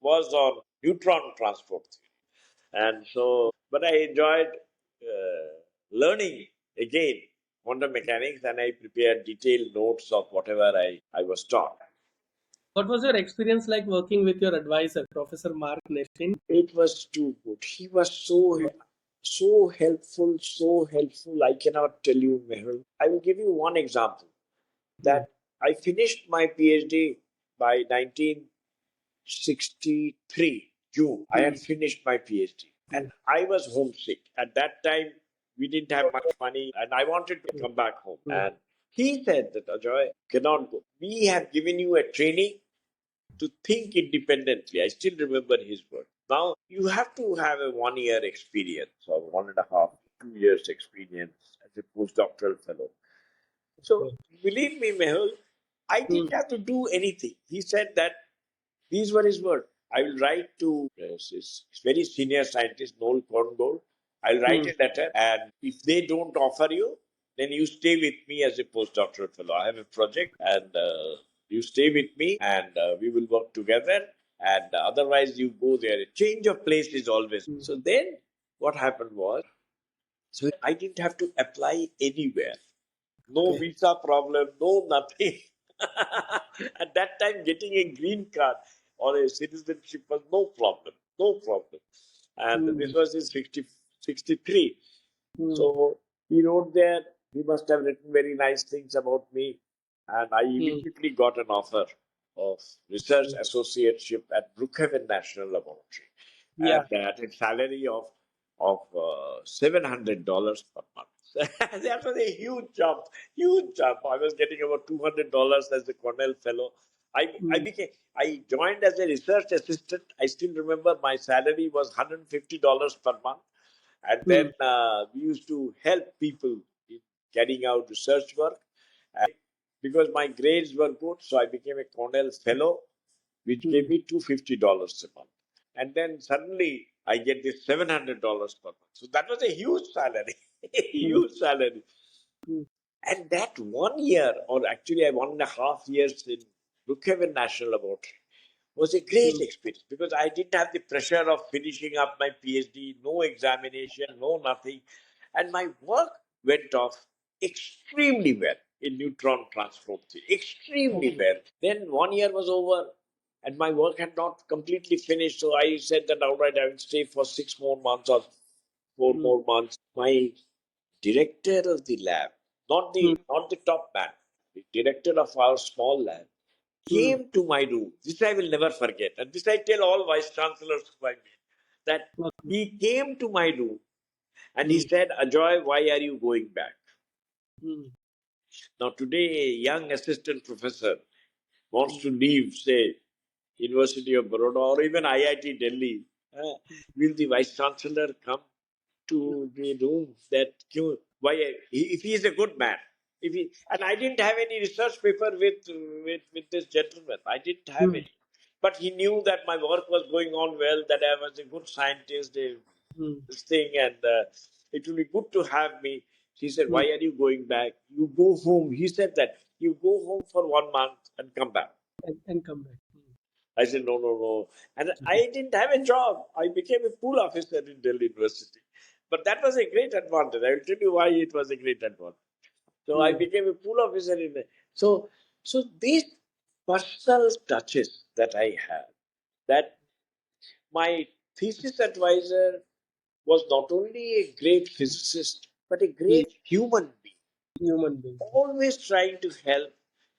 Speaker 2: was on neutron transport theory. And so, but I enjoyed learning again quantum mechanics, and I prepared detailed notes of whatever I was taught.
Speaker 1: What was your experience like working with your advisor, Professor Mark Nestin?
Speaker 2: It was too good. He was so helpful. I cannot tell you, Mehul. I will give you one example
Speaker 1: Hmm.
Speaker 2: that I finished my PhD by 1963 June. I
Speaker 1: Hmm.
Speaker 2: had finished my PhD
Speaker 1: Hmm.
Speaker 2: and I was homesick. At that time, we didn't have much money and I wanted to come back home.
Speaker 1: Hmm.
Speaker 2: And he said that Ajoy cannot go. We have given you a training to think independently. I still remember his word. Now, you have to have a 1 year experience or 1.5, 2 years experience as a postdoctoral fellow. So,
Speaker 1: Okay.
Speaker 2: believe me, Mehul, I
Speaker 1: Hmm.
Speaker 2: didn't have to do anything. He said that these were his words. I will write to his very senior scientist, Noel Corngold. I'll write
Speaker 1: Hmm.
Speaker 2: a letter, and if they don't offer you, then you stay with me as a postdoctoral fellow. I have a project, and you stay with me, and we will work together. And otherwise, you go there. A change of place is always.
Speaker 1: Hmm.
Speaker 2: So then, what happened was, so I didn't have to apply anywhere. No
Speaker 1: Okay.
Speaker 2: visa problem, no nothing. At that time, getting a green card or a citizenship was no problem, no problem. And
Speaker 1: Hmm.
Speaker 2: this was in 63.
Speaker 1: Hmm.
Speaker 2: So he wrote there, he must have written very nice things about me. And I
Speaker 1: Hmm.
Speaker 2: immediately got an offer of research associateship at Brookhaven National Laboratory.
Speaker 1: Yeah.
Speaker 2: And at a salary of $700 per month. That was a huge jump, huge jump. I was getting about $200 as a Cornell fellow.
Speaker 1: Hmm.
Speaker 2: I joined as a research assistant. I still remember my salary was $150 per month, and then
Speaker 1: Hmm.
Speaker 2: we used to help people in carrying out research work. And because my grades were good, so I became a Cornell fellow, which
Speaker 1: Hmm.
Speaker 2: gave me $250 a month. And then suddenly I get this $700 per month. So that was a huge salary, a
Speaker 1: Hmm.
Speaker 2: huge salary.
Speaker 1: Hmm.
Speaker 2: And that 1 year, or actually 1.5 years in Brookhaven National Laboratory, was a great
Speaker 1: Hmm.
Speaker 2: experience because I didn't have the pressure of finishing up my PhD, no examination, no nothing. And my work went off extremely well in neutron transform theory, extremely
Speaker 1: Okay.
Speaker 2: well. Then 1 year was over and my work had not completely finished. So I said that, all right, I will stay for 6 more months or four
Speaker 1: Hmm.
Speaker 2: more months. My director of the lab,
Speaker 1: Hmm.
Speaker 2: not the top man, the director of our small lab,
Speaker 1: Hmm.
Speaker 2: came to my room. This I will never forget. And this I tell all vice chancellors who I meet, that
Speaker 1: Okay.
Speaker 2: he came to my room and he
Speaker 1: Hmm.
Speaker 2: said, Ajoy, why are you going back?
Speaker 1: mm,
Speaker 2: Now, today, a young assistant professor wants
Speaker 1: mm,
Speaker 2: to leave, say, University of Baroda or even IIT Delhi. Uh, will the vice chancellor come to the room that why if he is a good man, if he, and I didn't have any research paper with this gentleman. I didn't have
Speaker 1: mm,
Speaker 2: any, but he knew that my work was going on well, that I was a good scientist,
Speaker 1: mm,
Speaker 2: this thing, and it will be good to have me. He said,
Speaker 1: mm,
Speaker 2: "Why are you going back? You go home." He said that you go home for 1 month and come back.
Speaker 1: and come back.
Speaker 2: I said, no, no, no. And I didn't have a job. I became a pool officer in Delhi University. But that was a great advantage. I will tell you why it was a great advantage. So I
Speaker 1: Mm,
Speaker 2: became a pool officer in the, so these personal touches that I had, that my thesis advisor was not only a great physicist, but a
Speaker 1: mm,
Speaker 2: great human being,
Speaker 1: human being.
Speaker 2: always trying to help.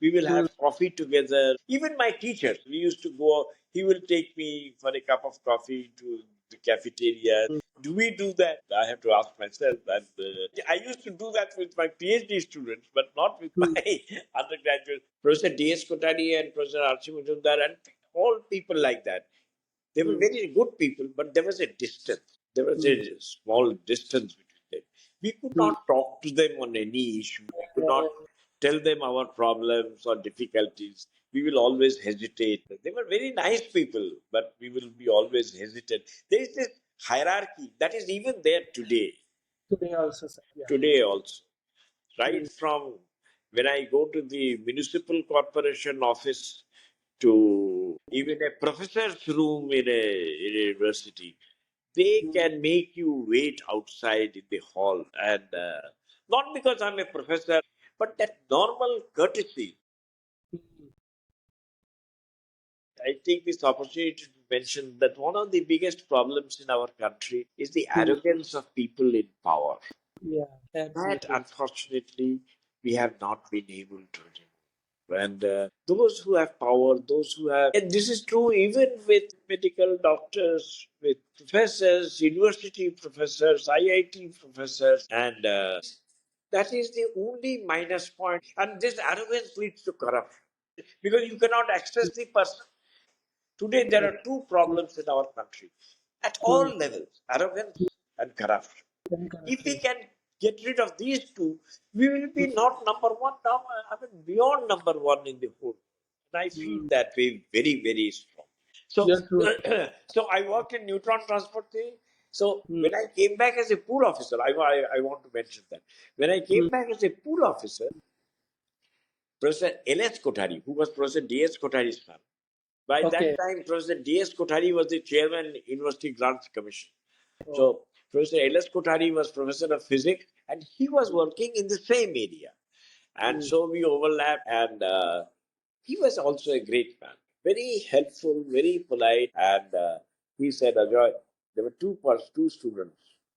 Speaker 2: We will
Speaker 1: Mm,
Speaker 2: have coffee together. Even my teachers, we used to go, he will take me for a cup of coffee to the cafeteria.
Speaker 1: mm,
Speaker 2: Do we do that? I have to ask myself. And I used to do that with my PhD students, but not with my
Speaker 1: mm,
Speaker 2: undergraduate. Professor D.S. Kothari and Professor Archie Majumdar and all people like that. They were
Speaker 1: mm,
Speaker 2: very good people, but there was a distance. There was
Speaker 1: mm,
Speaker 2: a small distance between them. We could
Speaker 1: mm.
Speaker 2: not talk to them on any issue. We could
Speaker 1: Yeah,
Speaker 2: not tell them our problems or difficulties. We will always hesitate. They were very nice people, but we will be always hesitant. There is this hierarchy that is even there today.
Speaker 1: today also, sir. Yeah.
Speaker 2: Today also,
Speaker 1: Mm,
Speaker 2: right from when I go to the municipal corporation office to even a professor's room in a university, they
Speaker 1: mm,
Speaker 2: can make you wait outside in the hall. And not because I'm a professor, but that normal courtesy.
Speaker 1: mm,
Speaker 2: I take this opportunity to mention that one of the biggest problems in our country is the
Speaker 1: mm.
Speaker 2: arrogance of people in power.
Speaker 1: Yeah,
Speaker 2: That,
Speaker 1: absolutely.
Speaker 2: unfortunately, we have not been able to remove. And those who have power, those who have, and this is true even with medical doctors, with professors, university professors, IIT professors, and that is the only minus point. And this arrogance leads to corruption because you cannot access the person. Today, there
Speaker 1: Correct.
Speaker 2: are two problems in our country at all
Speaker 1: Mm,
Speaker 2: levels: arrogance and corruption.
Speaker 1: and
Speaker 2: If we
Speaker 1: corruption.
Speaker 2: can get rid of these two, we will be not number one, now, I mean, beyond number one in the whole. And I feel
Speaker 1: Mm.
Speaker 2: that way very, very strong. So,
Speaker 1: You're true.
Speaker 2: so I worked in neutron transport theory. So
Speaker 1: Mm,
Speaker 2: when I came back as a pool officer, I want to mention that. When I
Speaker 1: mm.
Speaker 2: came back as a pool officer, Professor L.S. Kothari, who was Professor D.S. Kothari's son, by that
Speaker 1: Okay.
Speaker 2: time, Professor D.S. Kothari was the chairman University Grants Commission.
Speaker 1: Oh.
Speaker 2: So Professor L.S. Kothari was professor of physics, and he was working in the same area. And
Speaker 1: Mm,
Speaker 2: so we overlapped, and he was also a great man, very helpful, very polite. And he said, Ajoy, there were two students,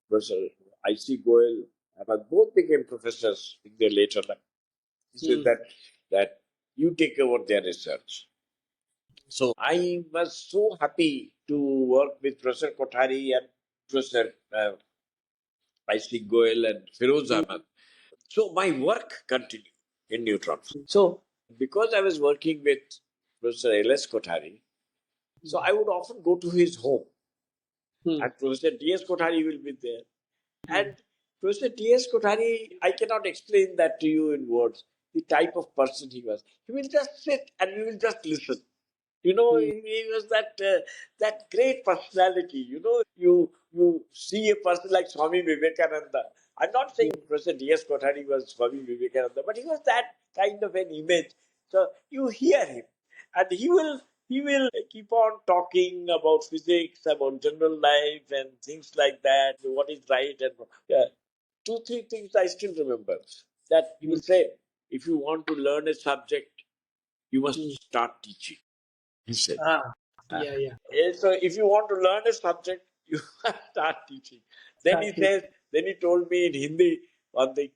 Speaker 2: Professor I.C. Goel, and both became professors in their later life. He said
Speaker 1: mm,
Speaker 2: that you take over their research. I was so happy to work with Professor Kothari and Professor I.C. Goel and Firoz
Speaker 1: mm,
Speaker 2: Ahmed. So my work continued in neutrons. So because I was working with Professor L.S. Kothari, so
Speaker 1: mm,
Speaker 2: I would often go to his home,
Speaker 1: mm,
Speaker 2: and Professor D.S. Kothari will be there.
Speaker 1: mm,
Speaker 2: And Professor D.S. Kothari, I cannot explain that to you in words, the type of person he was. He will just sit and we will just listen.
Speaker 1: mm,
Speaker 2: He was that great personality. You see a person like Swami Vivekananda. I'm not saying
Speaker 1: mm,
Speaker 2: Professor D.S. Kothari was Swami Vivekananda, but he was that kind of an image. So you hear him, and he will keep on talking about physics, about general life, and things like that. What is right and wrong. Yeah, two, three things I still remember. That he will
Speaker 1: mm,
Speaker 2: say, if you want to learn a subject, you must
Speaker 1: mm.
Speaker 2: start teaching. He said.
Speaker 1: Ah,
Speaker 2: Uh,
Speaker 1: yeah, yeah.
Speaker 2: so if you want to learn a subject, you start teaching. Then he
Speaker 1: Started.
Speaker 2: says, then he told me in Hindi one thing,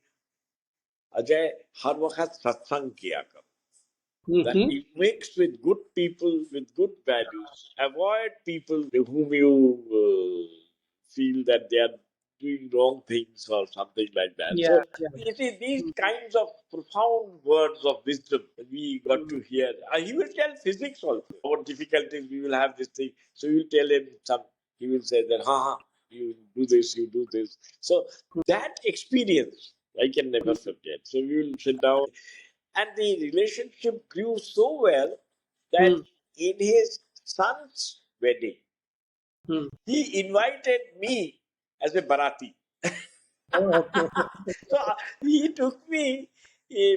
Speaker 2: Ajay, har वक्त satsang kiya karo. That
Speaker 1: Mm-hmm.
Speaker 2: you mix with good people with good values. Avoid people whom you feel that they are. doing wrong things or something like that.
Speaker 1: Yeah.
Speaker 2: So
Speaker 1: Yeah.
Speaker 2: you see, these
Speaker 1: Mm,
Speaker 2: kinds of profound words of wisdom we got
Speaker 1: mm,
Speaker 2: to hear. He will tell physics also. Our difficulties, we will have this thing. So you will tell him some, he will say that, ha ha, you do this, you do this. So that experience I can never
Speaker 1: mm,
Speaker 2: forget. So we will sit down, and the relationship grew so well that
Speaker 1: mm,
Speaker 2: in his son's wedding,
Speaker 1: mm.
Speaker 2: he invited me as a Bharati.
Speaker 1: Oh, okay.
Speaker 2: So he took me,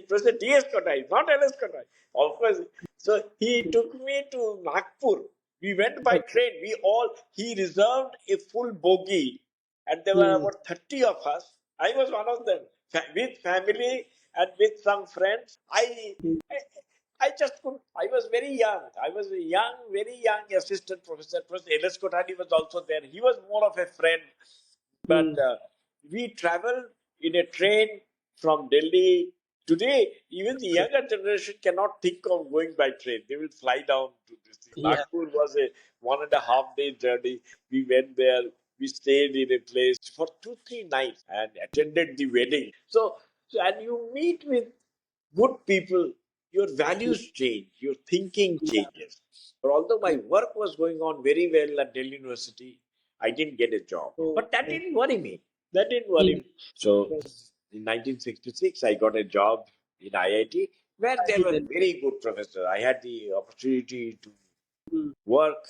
Speaker 2: Professor D.S. Kothari, not L.S. Kothari, of course. So he took me to Nagpur. We went by
Speaker 1: Okay.
Speaker 2: train. He reserved a full bogie, and there were
Speaker 1: Mm,
Speaker 2: about 30 of us. I was one of them, with family and with some friends.
Speaker 1: mm,
Speaker 2: I, I just could. I was very young. I was a young, very young assistant professor. Professor L.S. Kothari was also there. He was more of a friend, but
Speaker 1: mm.
Speaker 2: we traveled in a train from Delhi. Today, even the
Speaker 1: Okay.
Speaker 2: younger generation cannot think of going by train. They will fly down to this thing.
Speaker 1: Yeah.
Speaker 2: Nagpur was a 1.5 day journey. We went there. We stayed in a place for 2, 3 nights and attended the wedding. And you meet with good people, your
Speaker 1: Mm,
Speaker 2: values change, your thinking
Speaker 1: yeah.
Speaker 2: changes. Although my work was going on very well at Delhi University, I didn't get a job.
Speaker 1: Oh,
Speaker 2: But that
Speaker 1: okay.
Speaker 2: didn't worry me. That didn't worry
Speaker 1: Mm,
Speaker 2: me. So
Speaker 1: yes.
Speaker 2: in 1966, I got a job in IIT where
Speaker 1: I
Speaker 2: there
Speaker 1: did
Speaker 2: were
Speaker 1: that.
Speaker 2: very good professors. I had the opportunity to
Speaker 1: Mm,
Speaker 2: work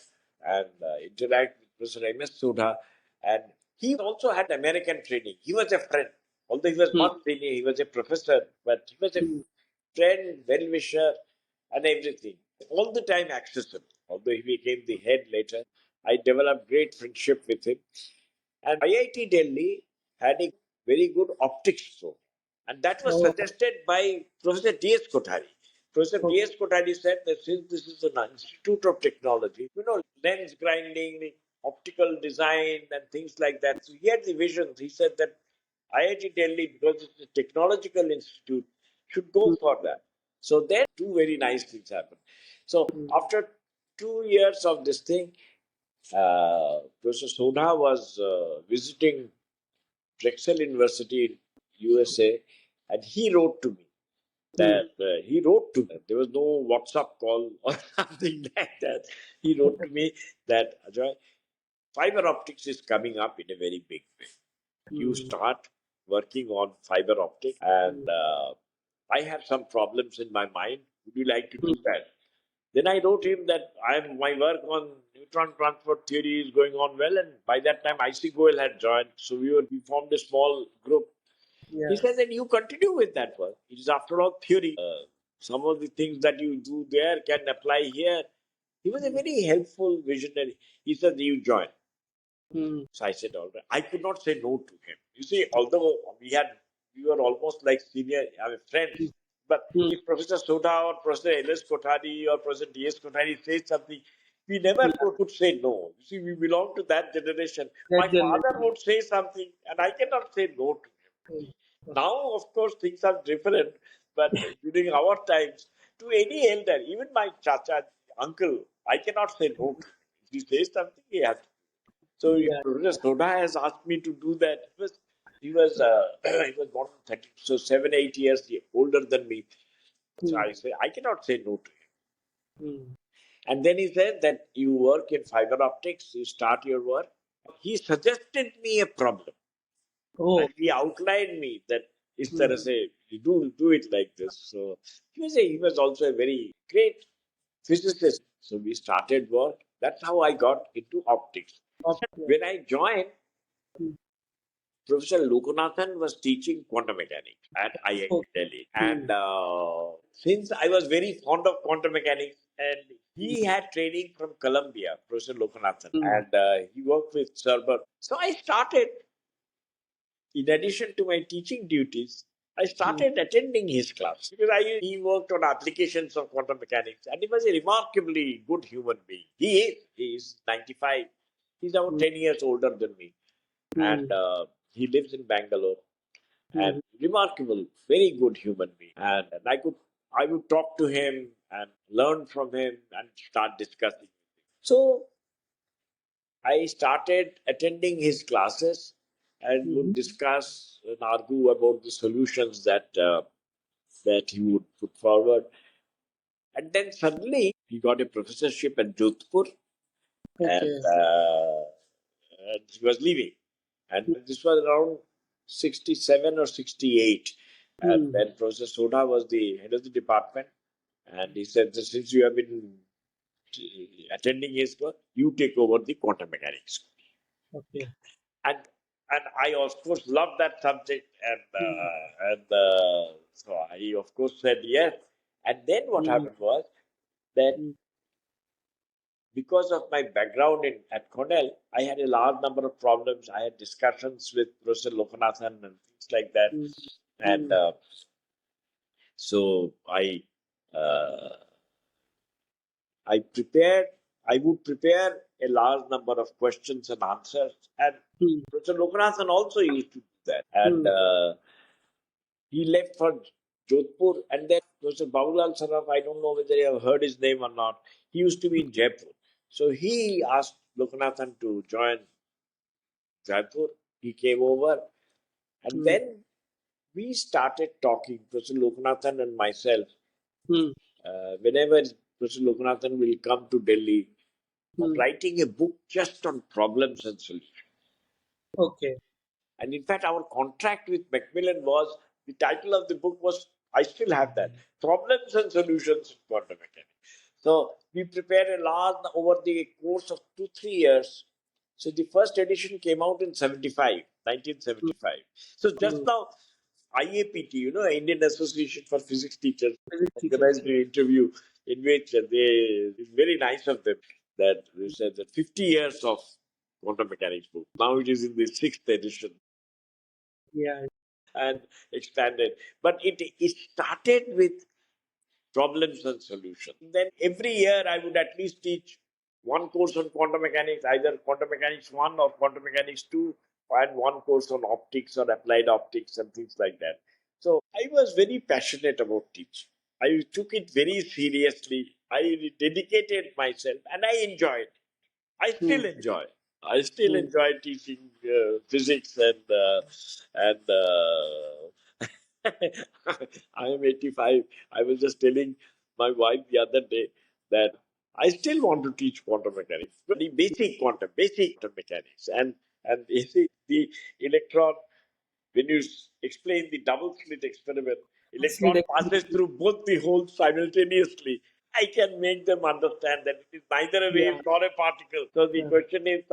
Speaker 2: and interact with Professor M.S. Sudha. And he also had American training. He was a friend. Although he was
Speaker 1: mm,
Speaker 2: not senior, he was a professor, but he was a
Speaker 1: mm.
Speaker 2: friend, well wisher, and everything. All the time accessible. Although he became the head later, I developed great friendship with him. And IIT Delhi had a very good optics program. And that was
Speaker 1: Oh,
Speaker 2: suggested by Professor D.S. Kothari. Professor
Speaker 1: okay.
Speaker 2: D.S. Kothari said that since this is an institute of technology, lens grinding, optical design, and things like that. So he had the visions. He said that IIT Delhi, because it's a technological institute, should go
Speaker 1: Mm,
Speaker 2: for that. So then two very nice things happened. So
Speaker 1: mm.
Speaker 2: after 2 years of this thing, Professor Sodha was visiting Drexel University in USA, and he wrote to me
Speaker 1: Mm.
Speaker 2: there was no WhatsApp call or something like that. He wrote to me that Ajoy, fiber optics is coming up in a very big way. You
Speaker 1: Mm,
Speaker 2: start working on fiber optic, and
Speaker 1: mm,
Speaker 2: I have some problems in my mind. Would you like to
Speaker 1: mm.
Speaker 2: do that? Then I wrote him that my work on neutron transport theory is going on well, and by that time IC Goel had joined, so we formed a small group. He
Speaker 1: Yeah.
Speaker 2: said that you continue with that work. It is after all theory. Some of the things that you do there can apply here. He was a
Speaker 1: Mm,
Speaker 2: very helpful visionary. He said you join.
Speaker 1: mm,
Speaker 2: So I said, all right. I could not say no to him. You see, although we were almost like senior,
Speaker 1: mm,
Speaker 2: friends. But
Speaker 1: mm,
Speaker 2: if Professor Soda or Professor L.S. Kothari or Professor D.S. Kothari says something, we never
Speaker 1: yeah.
Speaker 2: could say no. You see, we belong to that generation.
Speaker 1: That
Speaker 2: My father
Speaker 1: generation.
Speaker 2: would say something, and I cannot say no to him.
Speaker 1: Mm,
Speaker 2: Now, of course, things are different. But during our times, to any elder, even my chacha, uncle, I cannot say no to him. If he says something, he has to. So
Speaker 1: yeah.
Speaker 2: Professor Soda has asked me to do that. He was born in 30, so 7, 8 years older than me. So
Speaker 1: Mm,
Speaker 2: I say I cannot say no to him.
Speaker 1: mm.
Speaker 2: And then he said that you work in fiber optics, you start your work. He suggested me a problem,
Speaker 1: Oh,
Speaker 2: and he
Speaker 1: okay.
Speaker 2: outlined me that is
Speaker 1: Mm,
Speaker 2: तरह से you do it like this. So he was also a very great physicist. So we started work. That's how I got into optics.
Speaker 1: okay.
Speaker 2: When I joined,
Speaker 1: Mm,
Speaker 2: Professor Lokunathan was teaching quantum mechanics at IIT
Speaker 1: okay.
Speaker 2: Delhi. And
Speaker 1: Mm,
Speaker 2: since I was very fond of quantum mechanics, and
Speaker 1: mm,
Speaker 2: he had training from Columbia, Professor Lokunathan,
Speaker 1: mm,
Speaker 2: and he worked with Serber. So I started, in addition to my teaching duties, I
Speaker 1: mm,
Speaker 2: started attending his class because he worked on applications of quantum mechanics, and he was a remarkably good human being. He is 95. He's about
Speaker 1: mm,
Speaker 2: 10 years older than me, and
Speaker 1: mm,
Speaker 2: he lives in Bangalore, and
Speaker 1: mm,
Speaker 2: remarkable, very good human being. And I would talk to him and learn from him and start discussing. So I started attending his classes, and would
Speaker 1: Mhm.
Speaker 2: discuss and argue about the solutions that he would put forward. And then suddenly he got a professorship at Jodhpur, and,
Speaker 1: Okay.
Speaker 2: uh, and he was leaving. And this was around 67 or 68. And
Speaker 1: Hmm.
Speaker 2: then Professor Soda was the head of the department. And he said, that since you have been attending his work, you take over the quantum mechanics.
Speaker 1: Okay.
Speaker 2: And and I of course loved that subject,
Speaker 1: Hmm.
Speaker 2: and so I of course said yes. And then what
Speaker 1: Hmm.
Speaker 2: happened was that
Speaker 1: Hmm.
Speaker 2: because of my background at Cornell, I had a large number of problems. I had discussions with Professor Lokanathan and things like that.
Speaker 1: Hmm.
Speaker 2: And
Speaker 1: Hmm.
Speaker 2: so uh, I prepared, I would prepare a large number of questions and answers. And
Speaker 1: Hmm.
Speaker 2: Professor Lokanathan also used to do that. And
Speaker 1: Hmm.
Speaker 2: he left for Jodhpur. And then Professor Bawulal Saraf, I don't know whether you have heard his name or not. He used to be in Jaipur. So he asked Lokanathan to join Jaipur. He came over, and
Speaker 1: Hmm.
Speaker 2: then we started talking, Professor Lokanathan and myself.
Speaker 1: Hmm.
Speaker 2: Whenever Professor Lokanathan will come to Delhi, on
Speaker 1: Hmm.
Speaker 2: writing a book just on problems and solutions.
Speaker 1: Okay.
Speaker 2: And in fact, our contract with Macmillan was the title of the book was, I still have that, Problems and Solutions in Quantum Mechanics. So we prepared a large over the course of 2 3 years. So the first edition came out in 75,
Speaker 1: Hmm.
Speaker 2: 1975. So just
Speaker 1: Hmm.
Speaker 2: now, IAPT, Indian Association for Physics Teachers,
Speaker 1: Physics teachers.
Speaker 2: organized an interview in which it's very nice of them that they said that 50 years of quantum mechanics book. Now it is in the sixth edition
Speaker 1: Yeah.
Speaker 2: and expanded. But it started with problems and solutions. Then every year I would at least teach one course on quantum mechanics, either quantum mechanics 1 or quantum mechanics 2, and one course on optics or applied optics and things like that. So I was very passionate about teaching. I took it very seriously. I dedicated myself and I enjoyed. I
Speaker 1: Hmm.
Speaker 2: still enjoy. I still
Speaker 1: Hmm.
Speaker 2: enjoy teaching physics and I am 85. I was just telling my wife the other day that I still want to teach quantum mechanics, the basic quantum mechanics, and basic the electron. When you explain the double slit experiment,
Speaker 1: Sleep
Speaker 2: electron passes
Speaker 1: experiment.
Speaker 2: through both the holes simultaneously. I can make them understand that it is neither a
Speaker 1: Yeah.
Speaker 2: wave nor a particle. So the
Speaker 1: Yeah.
Speaker 2: question is,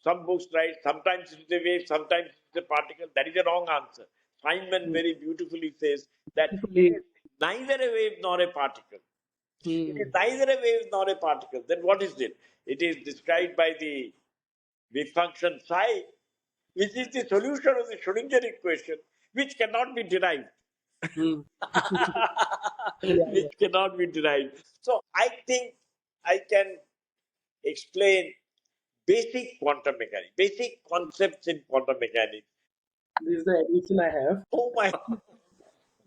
Speaker 2: some books write, sometimes it's a wave, sometimes it's a particle. That is a wrong answer. Feynman
Speaker 1: Hmm.
Speaker 2: very beautifully says that it
Speaker 1: Hopefully.
Speaker 2: is neither a wave nor a particle. It is
Speaker 1: Hmm.
Speaker 2: neither a wave nor a particle. Then what is it? It is described by the wave function psi, which is the solution of the Schrodinger equation, which cannot be derived.
Speaker 1: Hmm. Yeah. Yeah.
Speaker 2: Which cannot be derived. So I think I can explain basic quantum mechanics, basic concepts in quantum mechanics.
Speaker 1: This is the edition I have.
Speaker 2: Oh my!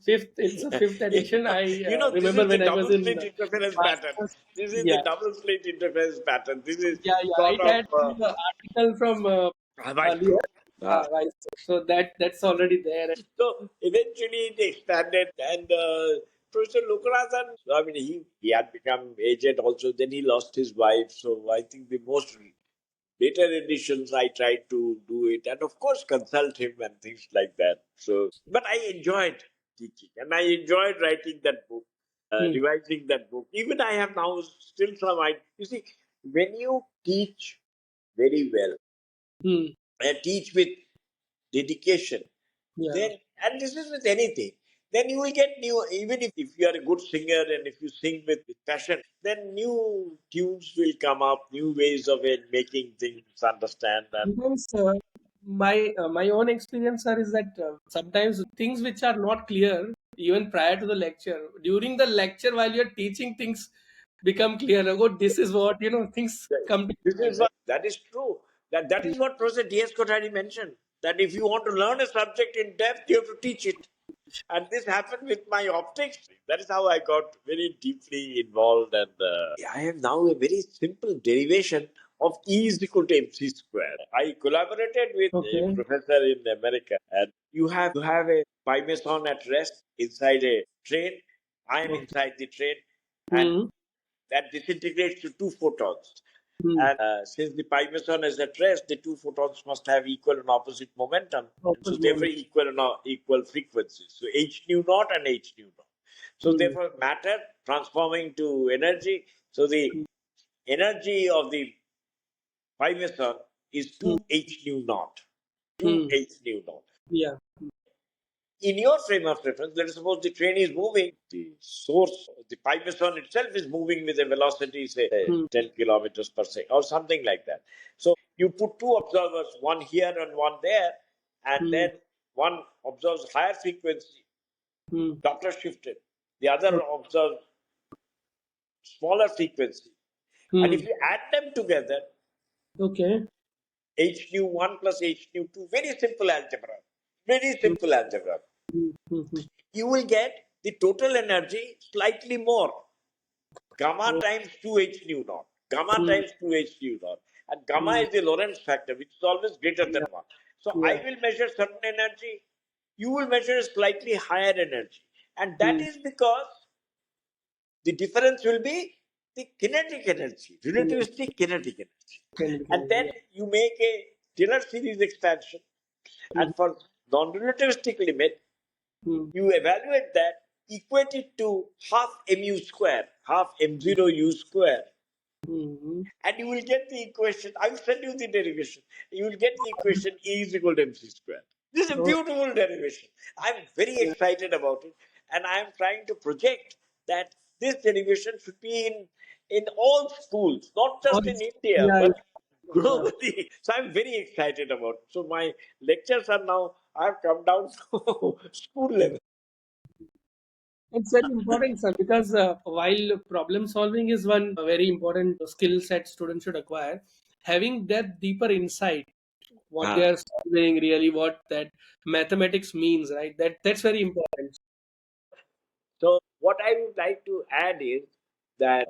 Speaker 1: Fifth. It's a fifth edition. I
Speaker 2: This
Speaker 1: remember
Speaker 2: is the
Speaker 1: when I was
Speaker 2: double
Speaker 1: in
Speaker 2: slit interference pattern.
Speaker 1: masters.
Speaker 2: This is the
Speaker 1: Yeah.
Speaker 2: double slit interference pattern. This is
Speaker 1: Yeah. Yeah.
Speaker 2: sort
Speaker 1: It
Speaker 2: of
Speaker 1: had some article from
Speaker 2: Weissbrook.
Speaker 1: earlier. Right. So that's already there.
Speaker 2: So eventually it expanded, and Professor Lokanathan, I mean, he had become aged also, then he lost his wife. So I think the most later editions I tried to do it, and of course consult him and things like that. So, but I enjoyed teaching and I enjoyed writing that book,
Speaker 1: Hmm.
Speaker 2: revising that book. Even I have now still some. You see, when you teach very well
Speaker 1: Hmm.
Speaker 2: and teach with dedication,
Speaker 1: Yeah.
Speaker 2: then, and this is with anything, then you will get new, even if you are a good singer and if you sing with passion, then new tunes will come up, new ways of it, making things understand. And
Speaker 1: Sometimes my own experience, sir, is that sometimes things which are not clear even prior to the lecture, during the lecture while you're teaching, things become clear. Oh, this is what things come to
Speaker 2: this
Speaker 1: mind,
Speaker 2: is
Speaker 1: right?
Speaker 2: what, that is true. That is what Professor D.S. Kothari mentioned. That if you want to learn a subject in depth, you have to teach it. And this happened with my optics. That is how I got very deeply involved. And I have now a very simple derivation of E is equal to mc square. I collaborated with a
Speaker 1: Okay.
Speaker 2: professor in America, and you have a pi meson at rest inside a train. I am
Speaker 1: Okay.
Speaker 2: inside the train, and
Speaker 1: Hmm.
Speaker 2: that disintegrates to two photons.
Speaker 1: Hmm.
Speaker 2: And since the pi meson is at rest, the two photons must have equal and opposite momentum, and so
Speaker 1: Open
Speaker 2: therefore
Speaker 1: moment.
Speaker 2: equal and equal frequencies. So h nu naught and h nu naught. So
Speaker 1: Hmm.
Speaker 2: therefore matter transforming to energy. So the energy of the pi meson is
Speaker 1: Hmm.
Speaker 2: 2 h nu naught. 2
Speaker 1: Hmm.
Speaker 2: h nu naught.
Speaker 1: Yeah.
Speaker 2: In your frame of reference, let us suppose the train is moving, the source, the pi meson itself is moving with a velocity, say
Speaker 1: Hmm.
Speaker 2: 10 kilometers per second, or something like that. So you put two observers, one here and one there, and
Speaker 1: Hmm.
Speaker 2: then one observes higher frequency,
Speaker 1: Hmm.
Speaker 2: Doppler shifted, the other
Speaker 1: Okay.
Speaker 2: observes smaller frequency. And
Speaker 1: Hmm.
Speaker 2: if you add them together,
Speaker 1: Okay.
Speaker 2: h nu 1 plus h nu 2, very
Speaker 1: Hmm.
Speaker 2: simple algebra,
Speaker 1: Hmm. Hmm. Hmm.
Speaker 2: you will get the total energy slightly more. Gamma
Speaker 1: Oh.
Speaker 2: times 2h nu naught. Gamma
Speaker 1: Hmm.
Speaker 2: times 2h nu naught. And gamma
Speaker 1: Hmm.
Speaker 2: is the Lorentz factor, which is always greater than
Speaker 1: Yeah.
Speaker 2: 1. So I
Speaker 1: Yeah.
Speaker 2: will measure certain energy, you will measure a slightly higher energy. And that
Speaker 1: Hmm.
Speaker 2: is because the difference will be the kinetic energy,
Speaker 1: Hmm.
Speaker 2: relativistic kinetic energy. And then
Speaker 1: Yeah.
Speaker 2: you make a Taylor series expansion.
Speaker 1: Hmm.
Speaker 2: And for non relativistic limit,
Speaker 1: Hmm.
Speaker 2: you evaluate that, equate it to half mu square, half m0 u square,
Speaker 1: Hmm.
Speaker 2: and you will get the equation. I will send you the derivation. You will get the equation E is equal to mc square. This is a
Speaker 1: Oh.
Speaker 2: beautiful derivation. I'm very
Speaker 1: Yeah.
Speaker 2: excited about it, and I am trying to project that this derivation should be in all schools, not
Speaker 1: Oh,
Speaker 2: just in India,
Speaker 1: yeah.
Speaker 2: but
Speaker 1: Yeah.
Speaker 2: globally. So I'm very excited about it. So my lectures are now, I've come down to school level.
Speaker 1: It's very important, sir, because while problem solving is one very important skill set students should acquire, having that deeper insight, what they
Speaker 2: Ah.
Speaker 1: are solving, really what that mathematics means, right? That's very important.
Speaker 2: So what I would like to add is that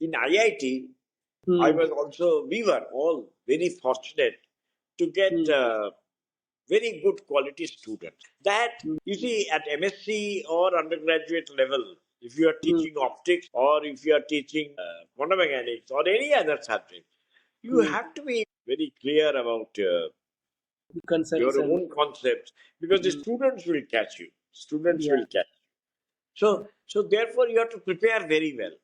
Speaker 2: in IIT,
Speaker 1: Hmm.
Speaker 2: we were all very fortunate to get
Speaker 1: Hmm.
Speaker 2: very good quality students. That,
Speaker 1: Hmm.
Speaker 2: you see, at MSc or undergraduate level, if you are
Speaker 1: Hmm.
Speaker 2: teaching optics or if you are teaching quantum mechanics or any other subject, you
Speaker 1: Hmm.
Speaker 2: have to be very clear about
Speaker 1: The
Speaker 2: your
Speaker 1: concepts and
Speaker 2: own concepts because the
Speaker 1: hmm.
Speaker 2: students will catch you. Students
Speaker 1: Yeah.
Speaker 2: will catch. So therefore, you have to prepare very well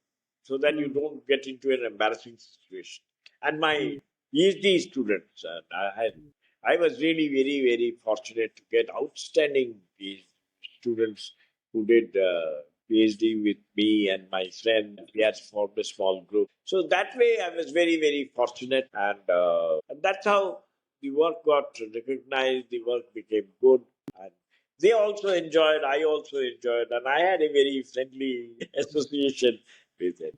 Speaker 2: so that you
Speaker 1: Hmm.
Speaker 2: don't get into an embarrassing situation. And my
Speaker 1: Hmm.
Speaker 2: PhD students, I was really very fortunate to get outstanding PhD students who did PhD with me and my friend. We had formed a small group. So that way, I was very fortunate, and that's how the work got recognized. The work became good, and they also enjoyed, I also enjoyed, and I had a very friendly association with it.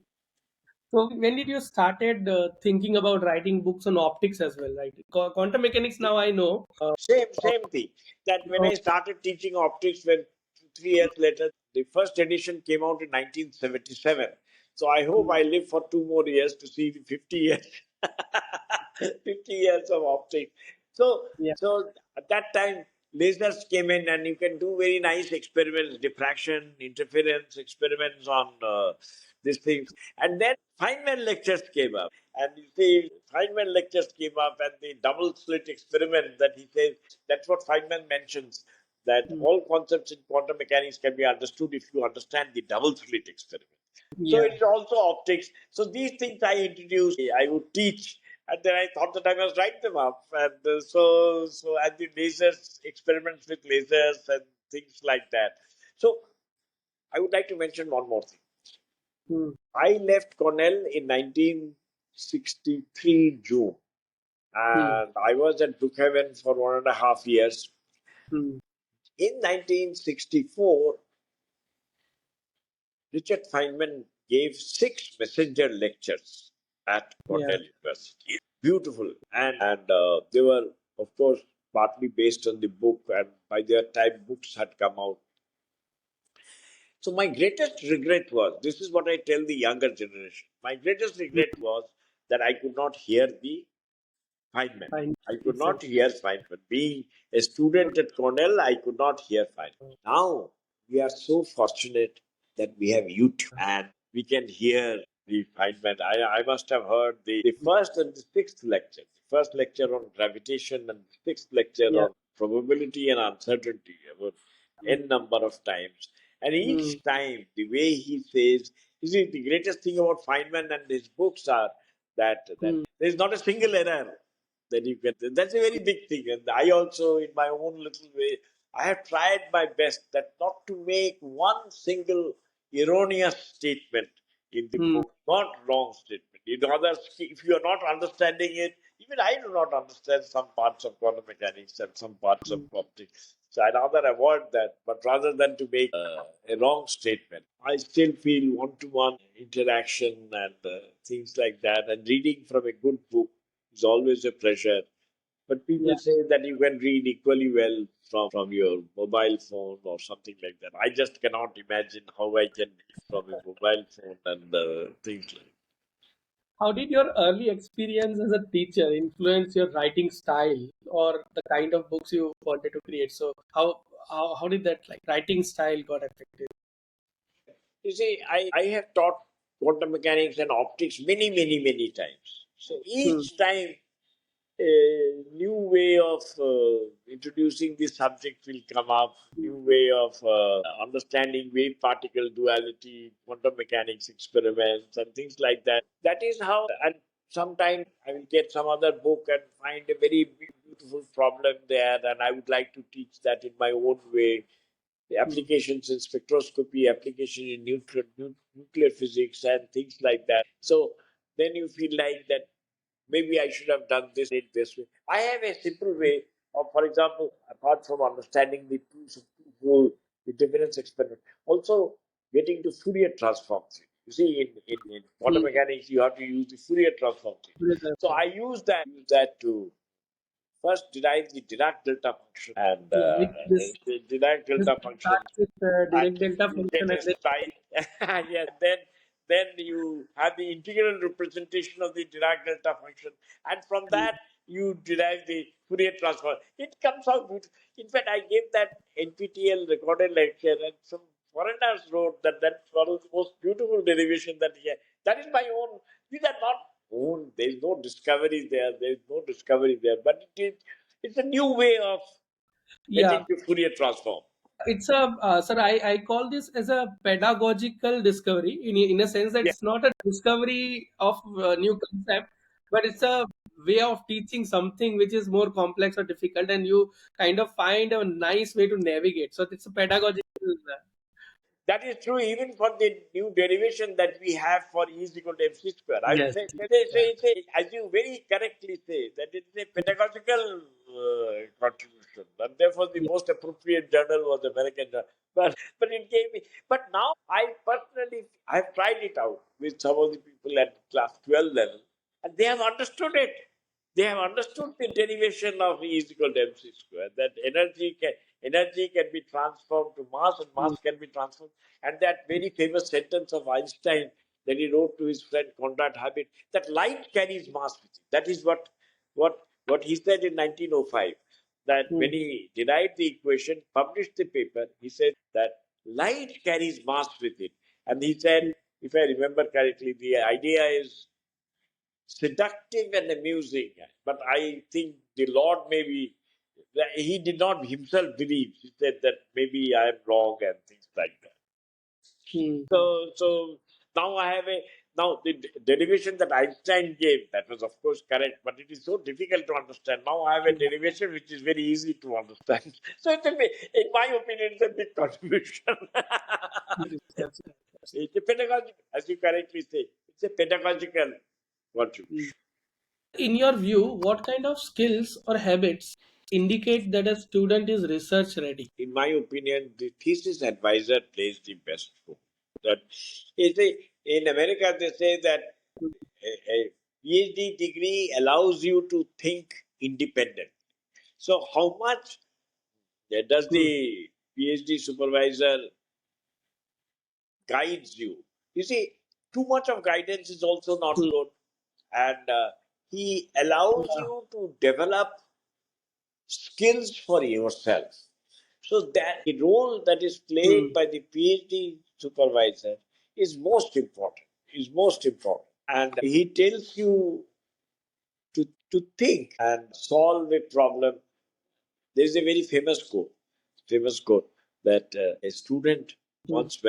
Speaker 1: So when did you started thinking about writing books on optics as well, right? Quantum mechanics now I know.
Speaker 2: Same thing. That when I
Speaker 1: Okay.
Speaker 2: started teaching optics, when 3 years later, the first edition came out in 1977. So I hope
Speaker 1: Hmm.
Speaker 2: I live for 2 more years to see the 50 years, 50 years of optics. So,
Speaker 1: Yeah.
Speaker 2: so at that time, lasers came in, and you can do very nice experiments, diffraction, interference experiments on these things. And then Feynman lectures came up. And you see, Feynman lectures came up, and the double slit experiment that he says, that's what Feynman mentions, that
Speaker 1: Hmm.
Speaker 2: all concepts in quantum mechanics can be understood if you understand the double slit experiment. So
Speaker 1: Yeah.
Speaker 2: it's also optics. So these things I introduced, I would teach, and then I thought that I must write them up. And so and the lasers, experiments with lasers and things like that. So I would like to mention one more thing.
Speaker 1: Hmm.
Speaker 2: I left Cornell in 1963 June,
Speaker 1: Hmm.
Speaker 2: and I was at Brookhaven for 1.5 years.
Speaker 1: Hmm.
Speaker 2: In 1964, Richard Feynman gave 6 messenger lectures at
Speaker 1: Yeah.
Speaker 2: Cornell University. Beautiful, and they were, of course, partly based on the book. And by their time, books had come out. So my greatest regret was, this is what I tell the younger generation. My greatest regret
Speaker 1: mm,
Speaker 2: was that I could not hear the Feynman.
Speaker 1: fine.
Speaker 2: I could
Speaker 1: Itself.
Speaker 2: not hear Feynman. Being a student at Cornell, I could not hear Feynman. Now we are so fortunate that we have YouTube and we can hear the Feynman. I must have heard the first and the sixth lecture. The first lecture on gravitation and the sixth lecture
Speaker 1: Yeah.
Speaker 2: on probability and uncertainty about n number of times. And
Speaker 1: Mm,
Speaker 2: each time, the way he says, you see, the greatest thing about Feynman and his books are that
Speaker 1: mm,
Speaker 2: there is not a single error that you can. That's a very big thing. And I also, in my own little way, I have tried my best that not to make one single erroneous statement in the
Speaker 1: mm,
Speaker 2: book, not wrong statement. In others, if you are not understanding it, even I do not understand some parts of quantum mechanics and some parts of
Speaker 1: mm.
Speaker 2: optics. So I rather avoid that, but rather than to make a wrong statement, I still feel one-to-one interaction and things like that. And reading from a good book is always a pleasure. But
Speaker 1: Yeah.
Speaker 2: people say that you can read equally well from your mobile phone or something like that. I just cannot imagine how I can read from a mobile phone and things like that.
Speaker 1: How did your early experience as a teacher influence your writing style or the kind of books you wanted to create? So how did that like writing style got affected?
Speaker 2: You see, I have taught quantum mechanics and optics many times. So
Speaker 1: Hmm,
Speaker 2: each time a new way of introducing this subject will come up, new way of understanding wave particle duality, quantum mechanics experiments, and things like that. That is how, and sometimes I will get some other book and find a very beautiful problem there, and I would like to teach that in my own way. The
Speaker 1: hmm,
Speaker 2: applications in spectroscopy, application in nuclear physics, and things like that. So then you feel like that maybe I should have done it this way. I have a simple way of, for example, apart from understanding the tools of two-fold indifference experiment, also getting to Fourier transform theory. You see, in quantum
Speaker 1: hmm.
Speaker 2: mechanics, you have to use the Fourier transform theory. So I use that to first derive the Dirac delta function and
Speaker 1: Yeah, like
Speaker 2: the Dirac
Speaker 1: this
Speaker 2: delta function
Speaker 1: starts with
Speaker 2: and
Speaker 1: direct delta
Speaker 2: you
Speaker 1: function
Speaker 2: get
Speaker 1: and
Speaker 2: a style. Yes, then you have the integral representation of the Dirac delta function, and from
Speaker 1: then
Speaker 2: that you derive the Fourier transform. It comes out good. In fact, I gave that NPTEL recorded lecture, and some foreigners wrote that that's one of the most beautiful derivation that he had. That is my own. These are not own. There is no discovery there. There is no discovery there. But it's a new way of
Speaker 1: yeah,
Speaker 2: getting to Fourier transform.
Speaker 1: it's a sir. I call this as a pedagogical discovery in a sense that
Speaker 2: Yeah.
Speaker 1: it's not a discovery of new concept, but it's a way of teaching something which is more complex or difficult, and you kind of find a nice way to navigate. So it's a pedagogical.
Speaker 2: That is true even for the new derivation that we have for E is equal to MC square. I would
Speaker 1: Yes. Yeah.
Speaker 2: say, as you very correctly say, that it is a pedagogical contribution, and therefore the
Speaker 1: Yeah.
Speaker 2: most appropriate journal was American Journal. But it gave me. But now I personally, I have tried it out with some of the people at class 12 level, and they have understood it. They have understood the derivation of E is equal to mc square, that energy can be transformed to mass and
Speaker 1: Mm,
Speaker 2: mass can be transformed. And that very famous sentence of Einstein that he wrote to his friend Conrad Habit, that light carries mass with it. That is what he said in 1905. That when
Speaker 1: mm,
Speaker 2: he derived the equation, published the paper, he said that light carries mass with it. And he said,
Speaker 1: mm,
Speaker 2: if I remember correctly, the idea is seductive and amusing. But I think the Lord maybe he did not himself believe. He said that maybe I am wrong and things like that.
Speaker 1: mm, mm.
Speaker 2: So now I have a now the derivation that Einstein gave, that was of course correct, but it is so difficult to understand. Now I have a
Speaker 1: Yeah.
Speaker 2: derivation which is very easy to understand. So in my opinion, it's a big contribution.
Speaker 1: Yes, absolutely.
Speaker 2: It's a pedagogical, as you correctly say, it's a pedagogical
Speaker 1: Mm.
Speaker 2: contribution.
Speaker 1: In your view, what kind of skills or habits indicate that a student is research ready?
Speaker 2: In my opinion, the thesis advisor plays the best role. That is in America, they say that a PhD degree allows you to think independent. So, how much does
Speaker 1: Mm,
Speaker 2: the PhD supervisor guides you. You see, too much of guidance is also not
Speaker 1: mm,
Speaker 2: good. And he allows
Speaker 1: yeah,
Speaker 2: you to develop skills for yourself. So that the role that is played
Speaker 1: mm,
Speaker 2: by the PhD supervisor is most important. Is most important, and he tells you to think and solve a problem. There is a very famous quote that a student
Speaker 1: mm.
Speaker 2: once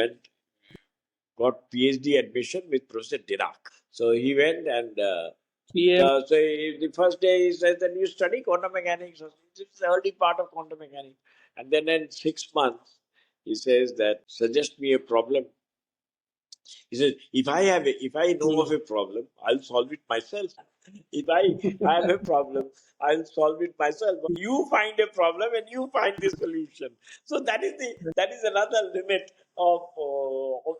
Speaker 2: got PhD admission with Professor Dirac. So he went and
Speaker 1: PM,
Speaker 2: the first day he says that you study quantum mechanics. It's the early part of quantum mechanics. And then in 6 months, he says that suggest me a problem. He says, if I know of
Speaker 1: mm.
Speaker 2: a problem, I'll solve it myself. If I have a problem, I'll solve it myself. But you find a problem and you find the solution. So that is another limit of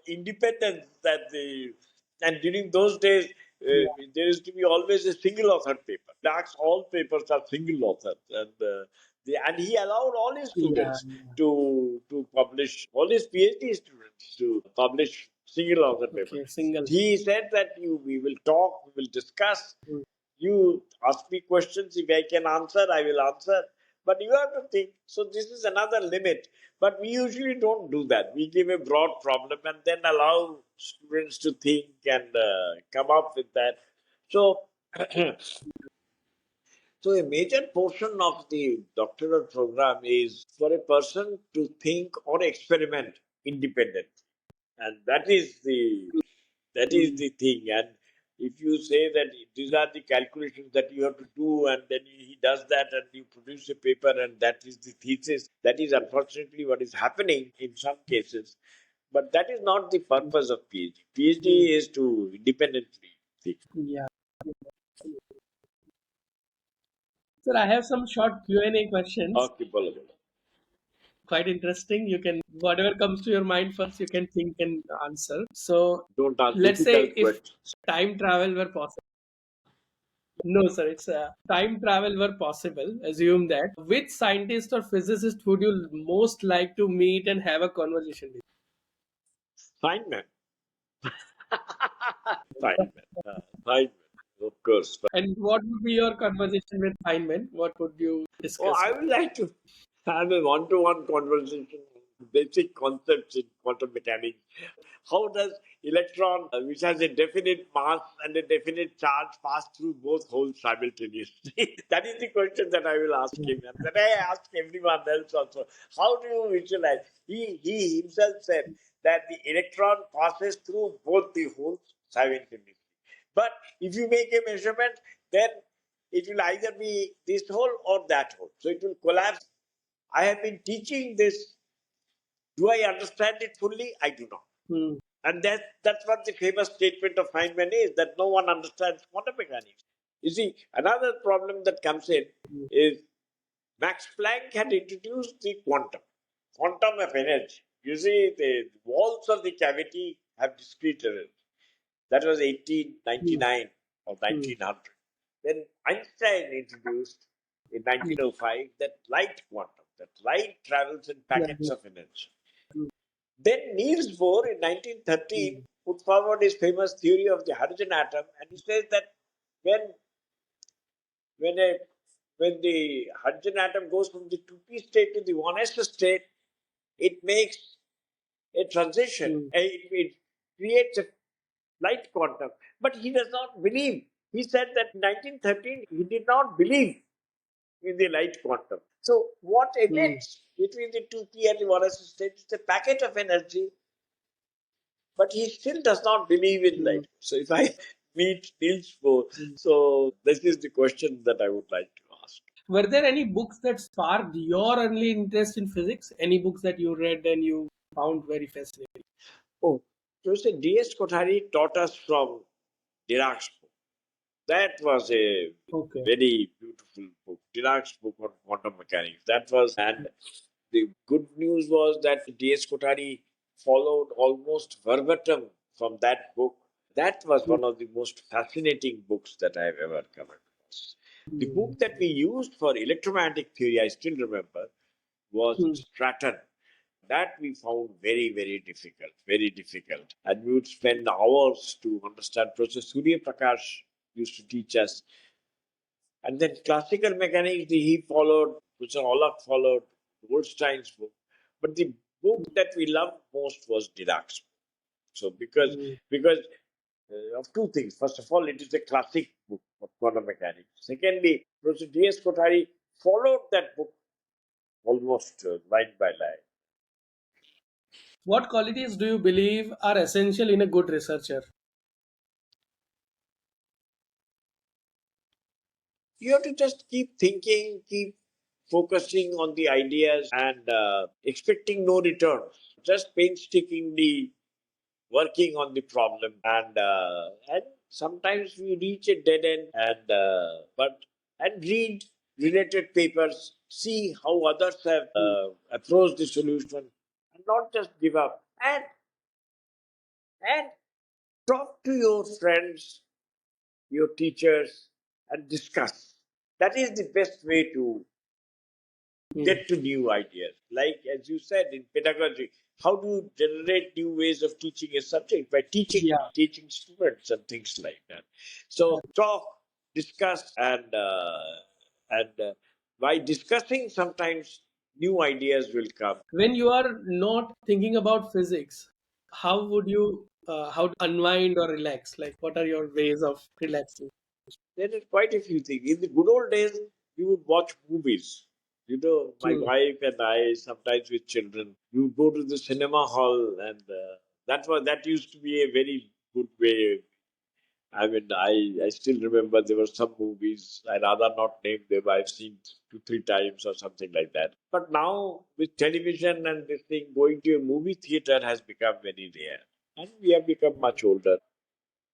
Speaker 2: independence that the and during those days there used to be always a single author paper. Dark's all papers are single author, and he allowed all his
Speaker 1: Yeah,
Speaker 2: students
Speaker 1: yeah.
Speaker 2: to publish, all his PhD students to publish single author paper.
Speaker 1: Okay, single.
Speaker 2: He said that we will talk, we will discuss.
Speaker 1: Mm,
Speaker 2: You ask me questions. If I can answer, I will answer. But you have to think. So this is another limit. But we usually don't do that. We give a broad problem and then allow students to think and come up with that. So, so a major portion of the doctoral program is for a person to think or experiment independently, and that is
Speaker 1: mm.
Speaker 2: the thing. And if you say that these are the calculations that you have to do, and then he does that, and you produce a paper, and that is the thesis, that is unfortunately what is happening in some cases. But that is not the purpose of PhD.
Speaker 1: Mm.
Speaker 2: PhD is to independently think.
Speaker 1: Yeah. Sir, I have some short Q&A questions.
Speaker 2: Okay, Pallavi.
Speaker 1: Quite interesting. You can, whatever comes to your mind first, you can think and answer. So,
Speaker 2: Don't ask
Speaker 1: let's say
Speaker 2: difficult
Speaker 1: if
Speaker 2: questions.
Speaker 1: time travel were possible. No, sir, it's time travel were possible. Assume that. Which scientist or physicist would you most like to meet and have a conversation with?
Speaker 2: Feynman. Feynman. Feynman. Of course.
Speaker 1: And what would be your conversation with Feynman? What would you
Speaker 2: Oh,
Speaker 1: discuss
Speaker 2: I
Speaker 1: with
Speaker 2: would
Speaker 1: him?
Speaker 2: like to have a one-to-one conversation on basic concepts in quantum mechanics. How does electron, which has a definite mass and a definite charge, pass through both holes simultaneously? That is the question that I will ask him, and that I ask everyone else also. How do you visualize? He himself said that the electron passes through both the holes simultaneously. But if you make a measurement, then it will either be this hole or that hole. So it will collapse. I have been teaching this. Do I understand it fully? I do not.
Speaker 1: Hmm.
Speaker 2: And that's what the famous statement of Feynman is, that no one understands quantum mechanics. You see, another problem that comes in is Max Planck had introduced the quantum of energy. You see, the walls of the cavity have discrete energy. That was
Speaker 1: Hmm.
Speaker 2: 1899 or
Speaker 1: Hmm.
Speaker 2: 1900. Then Einstein introduced in
Speaker 1: Yeah.
Speaker 2: 1905 that light quantum, that light travels in
Speaker 1: Yeah.
Speaker 2: packets
Speaker 1: Yeah.
Speaker 2: of energy.
Speaker 1: Hmm.
Speaker 2: Then Niels Bohr in 1913
Speaker 1: Hmm.
Speaker 2: put forward his famous theory of the hydrogen atom, and he says that when when a when the hydrogen atom goes from the 2p state to the 1s state, it makes a transition.
Speaker 1: Hmm.
Speaker 2: It creates a light quantum. But he does not believe. He said that in 1913 he did not believe in the light quantum. So what
Speaker 1: Hmm.
Speaker 2: emits between the 2p and the 1s state is a packet of energy, but he still does not believe in
Speaker 1: Hmm.
Speaker 2: light. So if I meet Niels Bohr,
Speaker 1: Hmm.
Speaker 2: so this is the question that I would like to ask.
Speaker 1: Were there any books that sparked your early interest in physics? Any books that you read and you found very fascinating?
Speaker 2: Oh, Professor D.S. Kothari taught us from Dirac's book. That was a
Speaker 1: Okay.
Speaker 2: very beautiful book. Dirac's book on quantum mechanics. That was, and the good news was that D.S. Kothari followed almost verbatim from that book. That was
Speaker 1: Hmm.
Speaker 2: one of the most fascinating books that I have ever come across. The
Speaker 1: Hmm.
Speaker 2: book that we used for electromagnetic theory, I still remember, was
Speaker 1: Hmm.
Speaker 2: Stratton. That we found very, very difficult, very difficult. And we would spend hours to understand. Professor Surya Prakash used to teach us. And then classical mechanics, he followed, Professor Olak followed Goldstein's book. But the book that we loved most was Dirac's. So
Speaker 1: Mm.
Speaker 2: because of two things. First of all, it is a classic book of quantum mechanics. Secondly, Professor D.S. Kothari followed that book almost line by line.
Speaker 1: What qualities do you believe are essential in a good researcher?
Speaker 2: You have to just keep thinking, keep focusing on the ideas, and expecting no returns. Just painstakingly working on the problem, and sometimes we reach a dead end, and read related papers, see how others have
Speaker 1: Mm.
Speaker 2: approached the solution, and not just give up. And talk to your friends, your teachers, and discuss. That is the best way to
Speaker 1: Mm.
Speaker 2: get to new ideas. Like, as you said, in pedagogy, how do you generate new ways of teaching a subject? By
Speaker 1: Yeah.
Speaker 2: teaching students and things like that. So talk, discuss, and by discussing, sometimes new ideas will come.
Speaker 1: When you are not thinking about physics, how would you how to unwind or relax? Like, what are your ways of relaxing?
Speaker 2: There are quite a few things. In the good old days, we would watch movies. You know, my
Speaker 1: Mm.
Speaker 2: wife and I, sometimes with children, we would go to the cinema hall, and that used to be a very good way. I mean, I still remember there were some movies. I rather not name them. I've seen two, three times or something like that. But now with television and this thing, going to a movie theater has become very rare, and we have become much older.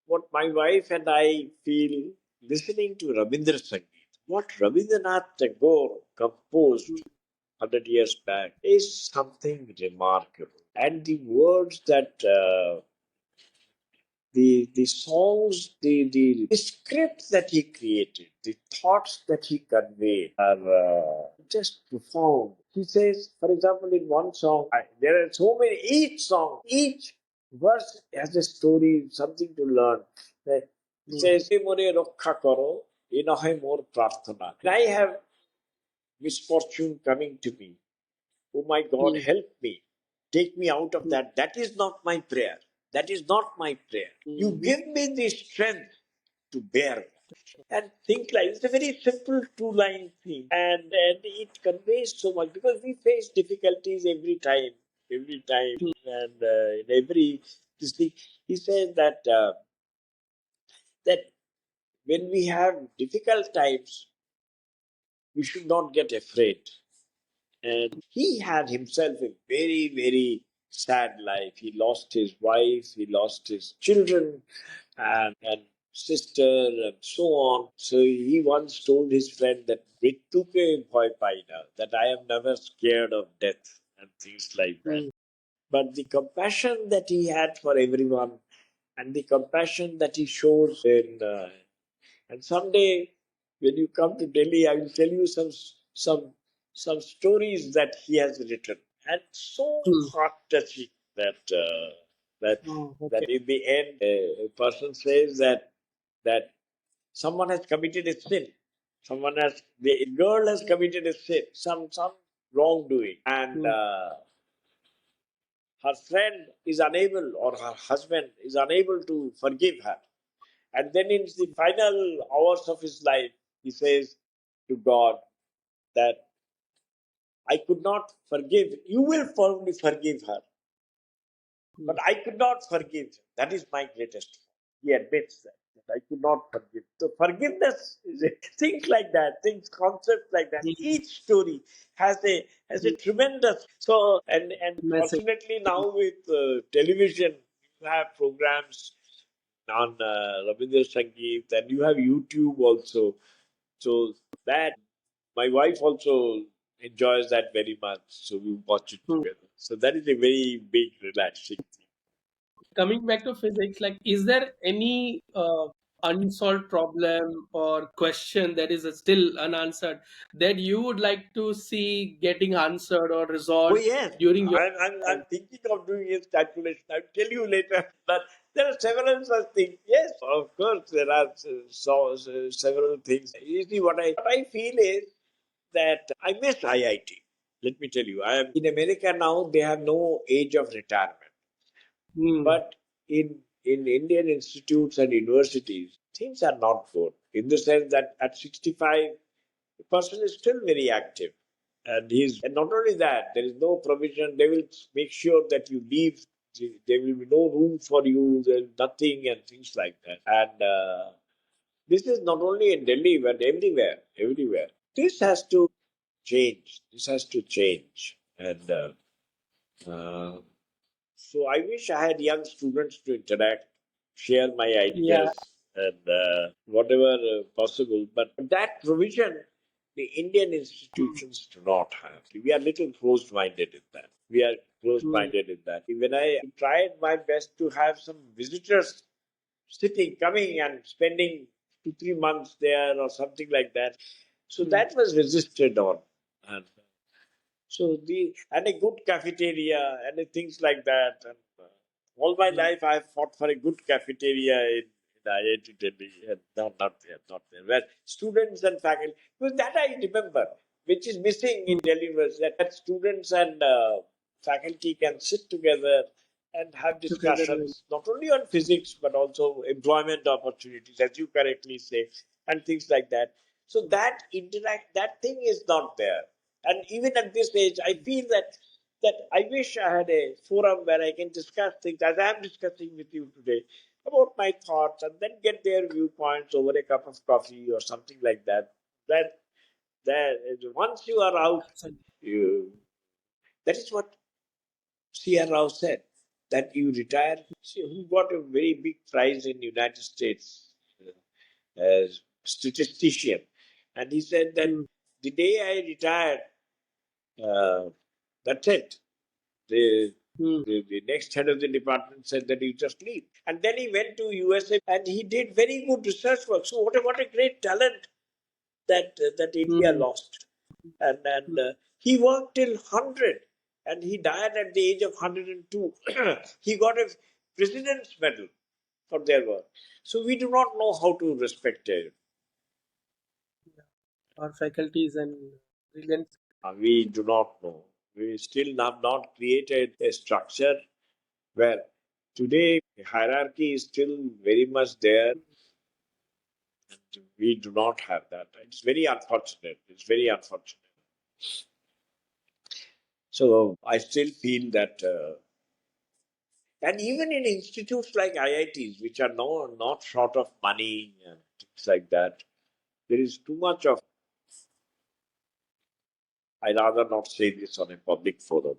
Speaker 2: What my wife and I feel listening to Rabindra Sangeet, what Rabindranath Tagore composed 100 years back is something remarkable. And the words that the songs, the script that he created, the thoughts that he conveyed are just profound. He says, for example, in one song, there are so many, each song, each verse has a story, something to learn. He
Speaker 1: Mm.
Speaker 2: says, "More rokha karo, inahay more prarthana." When I have misfortune coming to me, oh my God,
Speaker 1: Mm.
Speaker 2: help me. Take me out of
Speaker 1: Mm.
Speaker 2: that. That is not my prayer. That is not my prayer. You
Speaker 1: Mm.
Speaker 2: give me the strength to bear. And think like it's a very simple two-line thing, and it conveys so much because we face difficulties every time,
Speaker 1: Mm.
Speaker 2: and in every this thing. He says that when we have difficult times, we should not get afraid. And he had himself a very, very sad life. He lost his wife, he lost his children, and sister, and so on. So he once told his friend that "Mrituke bhoy paina," that I am never scared of death and things like that.
Speaker 1: Mm.
Speaker 2: But the compassion that he had for everyone, and the compassion that he shows in and someday, when you come to Delhi, I will tell you some stories that he has written, and so
Speaker 1: Mm.
Speaker 2: heart touching that that
Speaker 1: Oh, okay.
Speaker 2: that in the end, a person says that someone has committed a sin, the girl has committed a sin, some wrongdoing, and
Speaker 1: Mm.
Speaker 2: her friend is unable, or her husband is unable to forgive her. And then in the final hours of his life, he says to God that I could not forgive. You will probably forgive her, but
Speaker 1: Mm.
Speaker 2: I could not forgive him. That is my greatest fault. He admits that I could not forgive. So forgiveness is a things like that, things, concepts like that.
Speaker 1: Mm.
Speaker 2: Each story has a
Speaker 1: Mm.
Speaker 2: tremendous. So and
Speaker 1: Message.
Speaker 2: fortunately now with television, you have programs on Rabindra Sangeet, and you have YouTube also. So that my wife also enjoys that very much. So we watch it
Speaker 1: Mm.
Speaker 2: together. So that is a very big relaxing thing.
Speaker 1: Coming back to physics, like, is there any unsolved problem or question that is still unanswered that you would like to see getting answered or
Speaker 2: Oh
Speaker 1: resolved
Speaker 2: yes,
Speaker 1: during your
Speaker 2: I'm
Speaker 1: time?
Speaker 2: thinking of doing his calculation. I'll tell you later. But there are several such things. Yes, of course, there are several things. You see, what I feel is that I miss IIT. Let me tell you, I am in America now. They have no age of retirement,
Speaker 1: Hmm.
Speaker 2: but in Indian institutes and universities, things are not good. In the sense that at 65, the person is still very active. And not only that, there is no provision. They will make sure that you leave. There will be no room for you. There's nothing and things like that. And this is not only in Delhi, but everywhere, everywhere. This has to change. This has to change. And uh, so I wish I had young students to interact, share my
Speaker 1: Yeah.
Speaker 2: ideas, and whatever possible. But that provision, the Indian
Speaker 1: Hmm.
Speaker 2: institutions do not have. We are little closed-minded in that. We are
Speaker 1: Hmm.
Speaker 2: closed-minded in that. When I tried my best to have some visitors coming and spending 2 3 months there or something like that, so
Speaker 1: Hmm.
Speaker 2: that was resisted on. And so the and a good cafeteria and things like that. And all my
Speaker 1: Hmm.
Speaker 2: life, I've fought for a good cafeteria in IIT Delhi. And not there, not there. Where students and faculty, because that I remember, which is missing
Speaker 1: Hmm.
Speaker 2: in Delhi University, that students and faculty can sit together and have
Speaker 1: Together with.
Speaker 2: discussions not only on physics but also employment opportunities, as you correctly say, and things like that. So that thing is not there. And even at this age, I feel that I wish I had a forum where I can discuss things as I am discussing with you today about my thoughts and then get their viewpoints over a cup of coffee or something like that. That once you are out,
Speaker 1: Absolutely.
Speaker 2: you that is what C.R. Rao said, that you retire. See, who got a very big prize in the United States as statistician, and he said that
Speaker 1: Hmm.
Speaker 2: the day I retired, uh, that's it. The,
Speaker 1: Hmm.
Speaker 2: the next head of the department said that you just leave. And then he went to USA and he did very good research work. So what a great talent that India
Speaker 1: Hmm.
Speaker 2: lost. And
Speaker 1: Hmm.
Speaker 2: he worked till 100 and he died at the age of 102. He got a president's medal for their work. So we do not know how to respect it.
Speaker 1: Yeah. Our faculties and brilliant.
Speaker 2: We do not know. We still have not created a structure where today hierarchy is still very much there, and we do not have that. It's very unfortunate. It's very unfortunate. So I still feel that, and even in institutes like IITs, which are not short of money and things like that, there is too much of. I rather not say this on a public forum.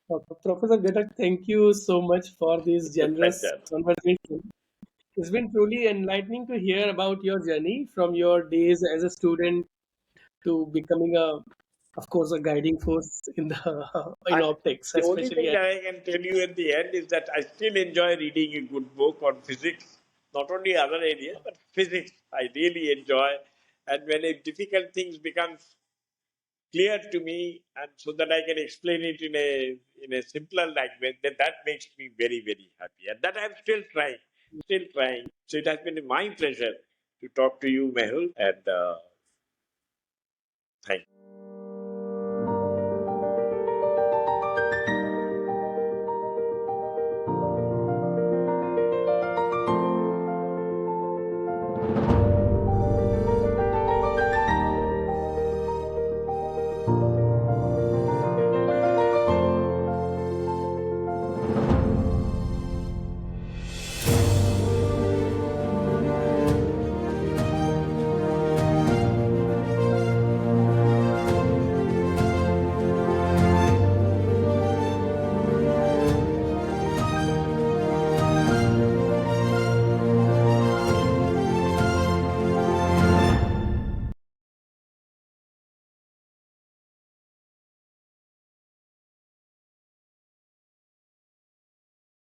Speaker 1: Professor Ghatak, thank you so much for this
Speaker 2: It's a
Speaker 1: generous
Speaker 2: pleasure.
Speaker 1: conversation. It's been truly enlightening to hear about your journey from your days as a student to becoming of course, a guiding force in the in
Speaker 2: I,
Speaker 1: optics,
Speaker 2: the only
Speaker 1: especially
Speaker 2: thing
Speaker 1: at.
Speaker 2: that I can tell you at the end is that I still enjoy reading a good book on physics, not only other areas, but physics. I really enjoy. And when a difficult things becomes clear to me, and so that I can explain it in a simpler language, then that makes me very, very happy. And that I'm still trying, still trying. So it has been my pleasure to talk to you, Mehul. And